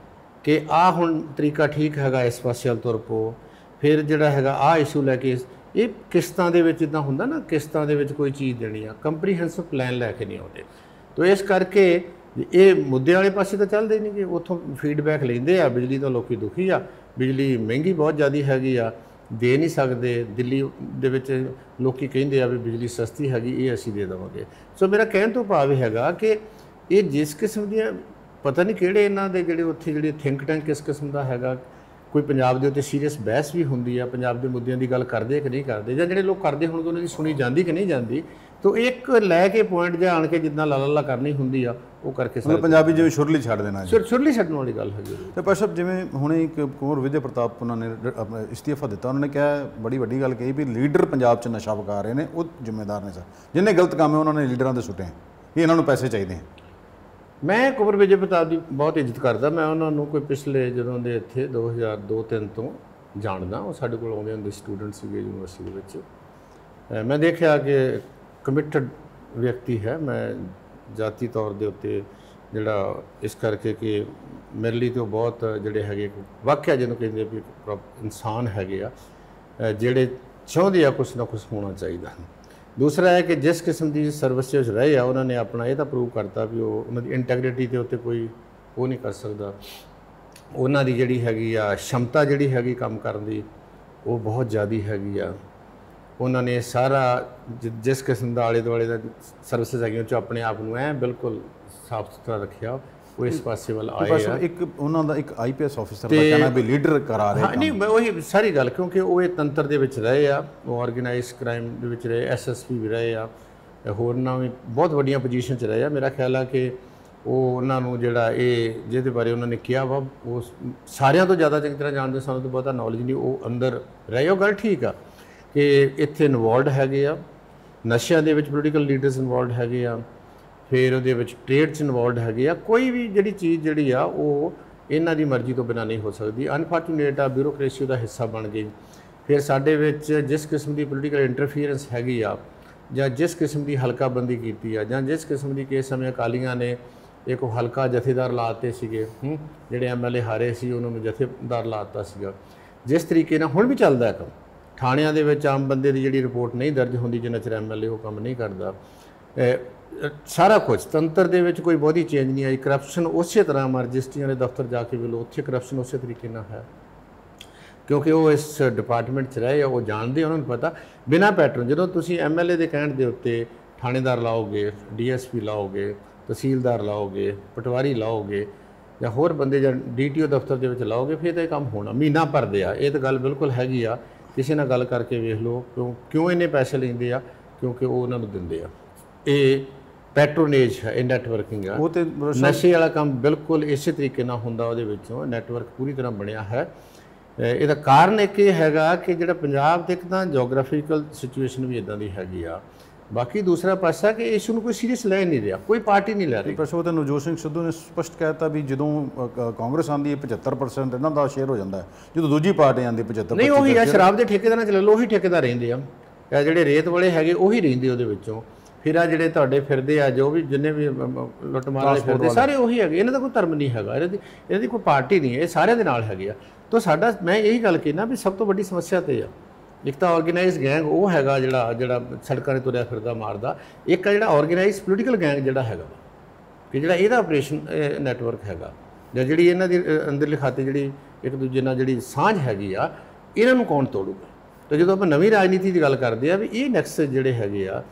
ਕਿ ਆਹ ਹੁਣ ਤਰੀਕਾ ਠੀਕ ਹੈਗਾ, ਇਸ ਪਾਸੇ ਵੱਲ ਤੁਰ ਪਓ, ਫਿਰ ਜਿਹੜਾ ਹੈਗਾ ਆਹ ਇਸ਼ੂ ਲੈ ਕੇ। ਇਹ ਕਿਸ਼ਤਾਂ ਦੇ ਵਿੱਚ ਇੱਦਾਂ ਹੁੰਦਾ ਨਾ, ਕਿਸ਼ਤਾਂ ਦੇ ਵਿੱਚ ਕੋਈ ਚੀਜ਼ ਦੇਣੀ ਆ, ਕੰਪਰੀਹੈਂਸਿਵ ਪਲਾਨ ਲੈ ਕੇ ਨਹੀਂ ਆਉਂਦੇ। ਤਾਂ ਇਸ ਕਰਕੇ ਇਹ ਮੁੱਦੇ ਵਾਲੇ ਪਾਸੇ ਤਾਂ ਚੱਲਦੇ ਨਹੀਂ, ਕਿ ਉੱਥੋਂ ਫੀਡਬੈਕ ਲੈਂਦੇ ਆ। ਬਿਜਲੀ ਤੋਂ ਲੋਕੀ ਦੁਖੀ ਆ, ਬਿਜਲੀ ਮਹਿੰਗੀ ਬਹੁਤ ਜ਼ਿਆਦਾ ਹੈਗੀ ਆ, ਦੇ ਨਹੀਂ ਸਕਦੇ। ਦਿੱਲੀ ਦੇ ਵਿੱਚ ਲੋਕੀ ਕਹਿੰਦੇ ਆ ਵੀ ਬਿਜਲੀ ਸਸਤੀ ਹੈਗੀ, ਇਹ ਅਸੀਂ ਦੇ ਦੇਵਾਂਗੇ। ਸੋ ਮੇਰਾ ਕਹਿਣ ਤੋਂ ਭਾਵ ਇਹ ਹੈਗਾ ਕਿ ਇਹ ਜਿਸ ਕਿਸਮ ਦੀਆਂ, ਪਤਾ ਨਹੀਂ ਕਿਹੜੇ ਇਹਨਾਂ ਦੇ ਜਿਹੜੇ ਉੱਥੇ ਜਿਹੜੇ ਥਿੰਕ ਟੈਂਕ ਕਿਸ ਕਿਸਮ ਦਾ ਹੈਗਾ, ਕੋਈ ਪੰਜਾਬ ਦੇ ਉੱਤੇ ਸੀਰੀਅਸ ਬਹਿਸ ਵੀ ਹੁੰਦੀ ਆ, ਪੰਜਾਬ ਦੇ ਮੁੱਦਿਆਂ ਦੀ ਗੱਲ ਕਰਦੇ ਕਿ ਨਹੀਂ ਕਰਦੇ, ਜਾਂ ਜਿਹੜੇ ਲੋਕ ਕਰਦੇ ਹੋਣਗੇ ਉਹਨਾਂ ਦੀ ਸੁਣੀ ਜਾਂਦੀ ਕਿ ਨਹੀਂ ਜਾਂਦੀ। ਤਾਂ ਇੱਕ ਲੈ ਕੇ ਪੁਆਇੰਟ ਜਿਹਾ ਆਣ ਕੇ ਜਿੱਦਾਂ ਲਾਲਾ ਕਰਨੀ ਹੁੰਦੀ ਆ ਉਹ ਕਰਕੇ ਮਤਲਬ ਪੰਜਾਬੀ ਜਿਵੇਂ ਸ਼ੁਰਲੀ ਛੱਡ ਦੇਣਾ, ਸ਼ੁਰਲੀ ਛੱਡਣ ਵਾਲੀ ਗੱਲ ਹੈਗੀ। ਤੇ ਪਰ ਸਾਹਿਬ ਜਿਵੇਂ ਹੁਣੇ ਇੱਕ ਕੁੰਵਰ ਵਿਜੇ ਪ੍ਰਤਾਪ ਉਹਨਾਂ ਨੇ ਆਪਣਾ ਇਸਤੀਫਾ ਦਿੱਤਾ, ਉਹਨਾਂ ਨੇ ਕਿਹਾ ਬੜੀ ਵੱਡੀ ਗੱਲ ਕਹੀ ਵੀ ਲੀਡਰ ਪੰਜਾਬ 'ਚ ਨਸ਼ਾ ਵਿਕਾ ਰਹੇ ਨੇ, ਉਹ ਜ਼ਿੰਮੇਦਾਰ ਨੇ ਸਰ, ਜਿਹਨੇ ਗਲਤ ਕੰਮ ਹੈ ਉਹਨਾਂ ਨੇ ਲੀਡਰਾਂ ਦੇ ਸੁੱਟੇ ਵੀ ਇਹਨਾਂ ਨੂੰ ਪੈਸੇ ਚਾਹੀਦੇ। ਮੈਂ ਕੁੰਵਰ ਵਿਜੇ ਪ੍ਰਤਾਪ ਦੀ ਬਹੁਤ ਇੱਜ਼ਤ ਕਰਦਾ। ਮੈਂ ਉਹਨਾਂ ਨੂੰ ਕੋਈ ਪਿਛਲੇ ਜਦੋਂ ਦੇ ਇੱਥੇ 2002-03 ਤੋਂ ਜਾਣਦਾ। ਉਹ ਸਾਡੇ ਕੋਲ ਆਉਂਦੇ ਹੁੰਦੇ ਸਟੂਡੈਂਟ ਸੀਗੇ ਯੂਨੀਵਰਸਿਟੀ ਦੇ ਵਿੱਚ। ਮੈਂ ਦੇਖਿਆ ਕਿ ਕਮਿਟਡ ਵਿਅਕਤੀ ਹੈ। ਮੈਂ ਜਾਤੀ ਤੌਰ ਦੇ ਉੱਤੇ ਜਿਹੜਾ ਇਸ ਕਰਕੇ ਕਿ ਮੇਰੇ ਲਈ ਤਾਂ ਉਹ ਬਹੁਤ ਜਿਹੜੇ ਹੈਗੇ ਵਾਕਿਆ ਜਿਹਨੂੰ ਕਹਿੰਦੇ ਵੀ ਇਨਸਾਨ ਹੈਗੇ ਆ, ਜਿਹੜੇ ਚਾਹੁੰਦੇ ਆ ਕੁਛ ਨਾ ਕੁਛ ਹੋਣਾ ਚਾਹੀਦਾ। ਦੂਸਰਾ ਹੈ ਕਿ ਜਿਸ ਕਿਸਮ ਦੀ ਸਰਵਿਸ ਵਿੱਚ ਰਹੇ ਆ, ਉਹਨਾਂ ਨੇ ਆਪਣਾ ਇਹ ਤਾਂ ਪ੍ਰੂਵ ਕਰਤਾ ਵੀ ਉਹ ਉਹਨਾਂ ਦੀ ਇੰਟੈਗ੍ਰਿਟੀ ਦੇ ਉੱਤੇ ਕੋਈ ਉਹ ਨਹੀਂ ਕਰ ਸਕਦਾ। ਉਹਨਾਂ ਦੀ ਜਿਹੜੀ ਹੈਗੀ ਆ ਸ਼ਮਤਾ ਜਿਹੜੀ ਹੈਗੀ ਕੰਮ ਕਰਨ ਦੀ, ਉਹ ਬਹੁਤ ਜ਼ਿਆਦਾ ਹੈਗੀ ਆ। ਉਹਨਾਂ ਨੇ ਸਾਰਾ ਜਿਸ ਕਿਸਮ ਦਾ ਆਲੇ ਦੁਆਲੇ ਦਾ ਸਰਵਿਸਿਜ਼ ਹੈਗੀਆਂ ਉਹ 'ਚ ਆਪਣੇ ਆਪ ਨੂੰ ਐਂ ਬਿਲਕੁਲ ਸਾਫ਼ ਸੁਥਰਾ ਰੱਖਿਆ। ਉਹ ਇਸ ਪਾਸੇ ਵੱਲ ਆਏ ਆ। ਇੱਕ ਉਹਨਾਂ ਦਾ ਇੱਕ IPS ਆਫੀਸਰ ਦਾ ਕਹਿਣਾ ਵੀ ਲੀਡਰ ਕਰਾ ਰਹੇ। ਹਾਂ ਨਹੀਂ, ਉਹੀ ਸਾਰੀ ਗੱਲ, ਕਿਉਂਕਿ ਉਹ ਇਹ ਤੰਤਰ ਦੇ ਵਿੱਚ ਰਹੇ ਆ, ਉਹ ਆਰਗੇਨਾਈਜ਼ ਕ੍ਰਾਈਮ ਦੇ ਵਿੱਚ ਰਹੇ, SSP ਵੀ ਰਹੇ ਆ, ਹੋਰਨਾਂ ਵੀ ਬਹੁਤ ਵੱਡੀਆਂ ਪੋਜੀਸ਼ਨ 'ਚ ਰਹੇ ਆ। ਮੇਰਾ ਖਿਆਲ ਆ ਕਿ ਉਹ ਉਹਨਾਂ ਨੂੰ ਜਿਹੜਾ ਇਹ ਜਿਹਦੇ ਬਾਰੇ ਉਹਨਾਂ ਨੇ ਕਿਹਾ ਵਾ ਉਹ ਸਾਰਿਆਂ ਤੋਂ ਜ਼ਿਆਦਾ ਚੰਗੀ ਤਰ੍ਹਾਂ ਜਾਣਦੇ, ਸਾਨੂੰ ਤਾਂ ਬਹੁਤਾ ਨੌਲੇਜ ਨਹੀਂ। ਉਹ ਅੰਦਰ ਰਹੇ, ਉਹ ਗੱਲ ਠੀਕ ਆ ਕਿ ਇੱਥੇ ਇਨਵੋਲਡ ਹੈਗੇ ਆ, ਨਸ਼ਿਆਂ ਦੇ ਵਿੱਚ ਪੋਲੀਟੀਕਲ ਲੀਡਰਸ ਇਨਵੋਲਡ ਹੈਗੇ ਆ, ਫਿਰ ਉਹਦੇ ਵਿੱਚ ਟ੍ਰੇਡ 'ਚ ਇਨਵੋਲਡ ਹੈਗੇ ਆ। ਕੋਈ ਵੀ ਜਿਹੜੀ ਚੀਜ਼ ਜਿਹੜੀ ਆ ਉਹ ਇਹਨਾਂ ਦੀ ਮਰਜ਼ੀ ਤੋਂ ਬਿਨਾਂ ਨਹੀਂ ਹੋ ਸਕਦੀ। ਅਨਫੋਰਚੂਨੇਟ ਆ, ਬਿਊਰੋਕ੍ਰੇਸੀ ਦਾ ਹਿੱਸਾ ਬਣ ਗਈ। ਫਿਰ ਸਾਡੇ ਵਿੱਚ ਜਿਸ ਕਿਸਮ ਦੀ ਪੋਲੀਟੀਕਲ ਇੰਟਰਫੀਅਰੈਂਸ ਹੈਗੀ ਆ, ਜਾਂ ਜਿਸ ਕਿਸਮ ਦੀ ਹਲਕਾਬੰਦੀ ਕੀਤੀ ਆ, ਜਾਂ ਜਿਸ ਕਿਸਮ ਦੀ ਕਿਸ ਸਮੇਂ ਅਕਾਲੀਆਂ ਨੇ ਇੱਕ ਹਲਕਾ ਜਥੇਦਾਰ ਲਾਤੇ ਸੀਗੇ, ਜਿਹੜੇ MLA ਹਾਰੇ ਸੀ ਉਹਨਾਂ ਨੂੰ ਜਥੇਦਾਰ ਲਾਤਾ ਸੀਗਾ। ਜਿਸ ਤਰੀਕੇ ਨਾਲ ਹੁਣ ਵੀ ਚੱਲਦਾ ਕੰਮ, ਥਾਣਿਆਂ ਦੇ ਵਿੱਚ ਆਮ ਬੰਦੇ ਦੀ ਜਿਹੜੀ ਰਿਪੋਰਟ ਨਹੀਂ ਦਰਜ ਹੁੰਦੀ ਜਿੰਨਾ ਚਿਰ MLA ਉਹ ਕੰਮ ਨਹੀਂ ਕਰਦਾ। ਸਾਰਾ ਕੁਝ ਤੰਤਰ ਦੇ ਵਿੱਚ ਕੋਈ ਬਹੁਤੀ ਚੇਂਜ ਨਹੀਂ ਆਈ। ਕਰਪਸ਼ਨ ਉਸੇ ਤਰ੍ਹਾਂ ਰਜਿਸਟਰੀਆਂ ਦੇ ਦਫ਼ਤਰ ਜਾ ਕੇ ਵੇਲੋ, ਉੱਥੇ ਕਰਪਸ਼ਨ ਉਸੇ ਤਰੀਕੇ ਨਾਲ ਹੈ, ਕਿਉਂਕਿ ਉਹ ਇਸ ਡਿਪਾਰਟਮੈਂਟ 'ਚ ਰਹੇ ਆ, ਉਹ ਜਾਣਦੇ, ਉਹਨਾਂ ਨੂੰ ਪਤਾ। ਬਿਨਾਂ ਪੈਟਰਨ ਜਦੋਂ ਤੁਸੀਂ MLA ਦੇ ਕਹਿਣ ਦੇ ਉੱਤੇ ਥਾਣੇਦਾਰ ਲਾਓਗੇ, DSP ਲਾਓਗੇ, ਤਹਿਸੀਲਦਾਰ ਲਾਓਗੇ, ਪਟਵਾਰੀ ਲਾਓਗੇ, ਜਾਂ ਹੋਰ ਬੰਦੇ ਜਾਂ DTO ਦਫ਼ਤਰ ਦੇ ਵਿੱਚ ਲਾਓਗੇ, ਫਿਰ ਤਾਂ ਇਹ ਕੰਮ ਹੋਣਾ। ਮਹੀਨਾ ਭਰਦੇ ਆ, ਇਹ ਤਾਂ ਗੱਲ ਬਿਲਕੁਲ ਹੈਗੀ ਆ। ਕਿਸੇ ਨਾਲ ਗੱਲ ਕਰਕੇ ਵੇਖ ਲਓ ਕਿਉਂ ਇੰਨੇ ਪੈਸੇ ਲੈਂਦੇ ਆ, ਕਿਉਂਕਿ ਉਹ ਉਹਨਾਂ ਨੂੰ ਦਿੰਦੇ ਆ। ਇਹ ਪੈਟਰੋਨੇਜ ਹੈ, ਇਹ ਨੈਟਵਰਕਿੰਗ ਆ। ਉਹ ਤੇ ਨਸ਼ੇ ਵਾਲਾ ਕੰਮ ਬਿਲਕੁਲ ਇਸੇ ਤਰੀਕੇ ਨਾਲ ਹੁੰਦਾ, ਉਹਦੇ ਵਿੱਚੋਂ ਨੈਟਵਰਕ ਪੂਰੀ ਤਰ੍ਹਾਂ ਬਣਿਆ ਹੈ। ਇਹਦਾ ਕਾਰਨ ਇੱਕ ਇਹ ਹੈਗਾ ਕਿ ਜਿਹੜਾ ਪੰਜਾਬ 'ਤੇ ਇੱਕ ਤਾਂ ਜੋਗ੍ਰਾਫੀਕਲ ਸਿਚੁਏਸ਼ਨ ਵੀ ਇਦਾਂ ਦੀ ਹੈਗੀ ਆ। ਬਾਕੀ ਦੂਸਰਾ ਪਾਸਾ ਕਿ ਇਸ ਨੂੰ ਕੋਈ ਸੀਰੀਅਸ ਲੈ ਨਹੀਂ ਰਿਹਾ, ਕੋਈ ਪਾਰਟੀ ਨਹੀਂ ਲੈ ਰਹੀ। ਪ੍ਰਸ਼ੋ ਤੇ ਨਵਜੋਤ ਸਿੰਘ ਸਿੱਧੂ ਨੇ ਸਪਸ਼ਟ ਕਹਿਤਾ ਵੀ ਜਦੋਂ ਕਾਂਗਰਸ ਆਉਂਦੀ ਹੈ 75% ਇਹਨਾਂ ਦਾ ਸ਼ੇਅਰ ਹੋ ਜਾਂਦਾ ਹੈ, ਜਦੋਂ ਦੂਜੀ ਪਾਰਟੀ ਆਉਂਦੀ 75%। ਨਹੀਂ, ਉਹੀ ਆ ਸ਼ਰਾਬ ਦੇ ਠੇਕੇਦਾਰਾਂ 'ਚ ਲੈ ਲਓ, ਉਹੀ ਠੇਕੇਦਾਰ ਰਹਿੰਦੇ ਆ। ਜਿਹੜੇ ਰੇਤ ਵਾਲੇ ਹੈਗੇ ਉਹੀ ਰਹਿੰਦੇ ਉਹਦੇ ਵਿੱਚੋਂ। ਫਿਰ ਆ ਜਿਹੜੇ ਤੁਹਾਡੇ ਫਿਰਦੇ ਆ, ਜੋ ਵੀ ਜਿੰਨੇ ਵੀ ਲੁੱਟਮਾਰ ਵਾਲੇ ਫਿਰਦੇ, ਸਾਰੇ ਉਹੀ ਹੈਗੇ। ਇਹਨਾਂ ਦਾ ਕੋਈ ਧਰਮ ਨਹੀਂ ਹੈਗਾ, ਇਹਨਾਂ ਦੀ ਕੋਈ ਪਾਰਟੀ ਨਹੀਂ ਹੈ, ਇਹ ਸਾਰਿਆਂ ਦੇ ਨਾਲ ਹੈਗੇ ਆ। ਤਾਂ ਸਾਡਾ, ਮੈਂ ਇਹੀ ਗੱਲ ਕਹਿਣਾ ਵੀ ਸਭ ਤੋਂ ਵੱਡੀ ਸਮੱਸਿਆ ਤੇ ਆ, ਇੱਕ ਤਾਂ ਆਰਗੇਨਾਈਜ਼ ਗੈਂਗ ਉਹ ਹੈਗਾ ਜਿਹੜਾ ਸੜਕਾਂ 'ਤੇ ਤੁਰਿਆ ਫਿਰਦਾ ਮਾਰਦਾ। ਇੱਕ ਆ ਜਿਹੜਾ ਆਰਗੇਨਾਈਜ਼ ਪੋਲੀਟੀਕਲ ਗੈਂਗ ਜਿਹੜਾ ਹੈਗਾ ਕਿ ਜਿਹੜਾ ਇਹਦਾ ਆਪਰੇਸ਼ਨ ਨੈਟਵਰਕ ਹੈਗਾ, ਜਾਂ ਜਿਹੜੀ ਇਹਨਾਂ ਦੀ ਅੰਦਰਲੀ ਖਾਤੇ ਜਿਹੜੀ ਇੱਕ ਦੂਜੇ ਨਾਲ ਜਿਹੜੀ ਸਾਂਝ ਹੈਗੀ ਆ, ਇਹਨਾਂ ਨੂੰ ਕੌਣ ਤੋੜੂਗਾ। ਤਾਂ ਜਦੋਂ ਆਪਾਂ ਨਵੀਂ ਰਾਜਨੀਤੀ ਦੀ ਗੱਲ ਕਰਦੇ ਆ ਵੀ ਇਹ ਨੈਕਸਸ ਜਿਹੜੇ ਹੈਗੇ ਆ,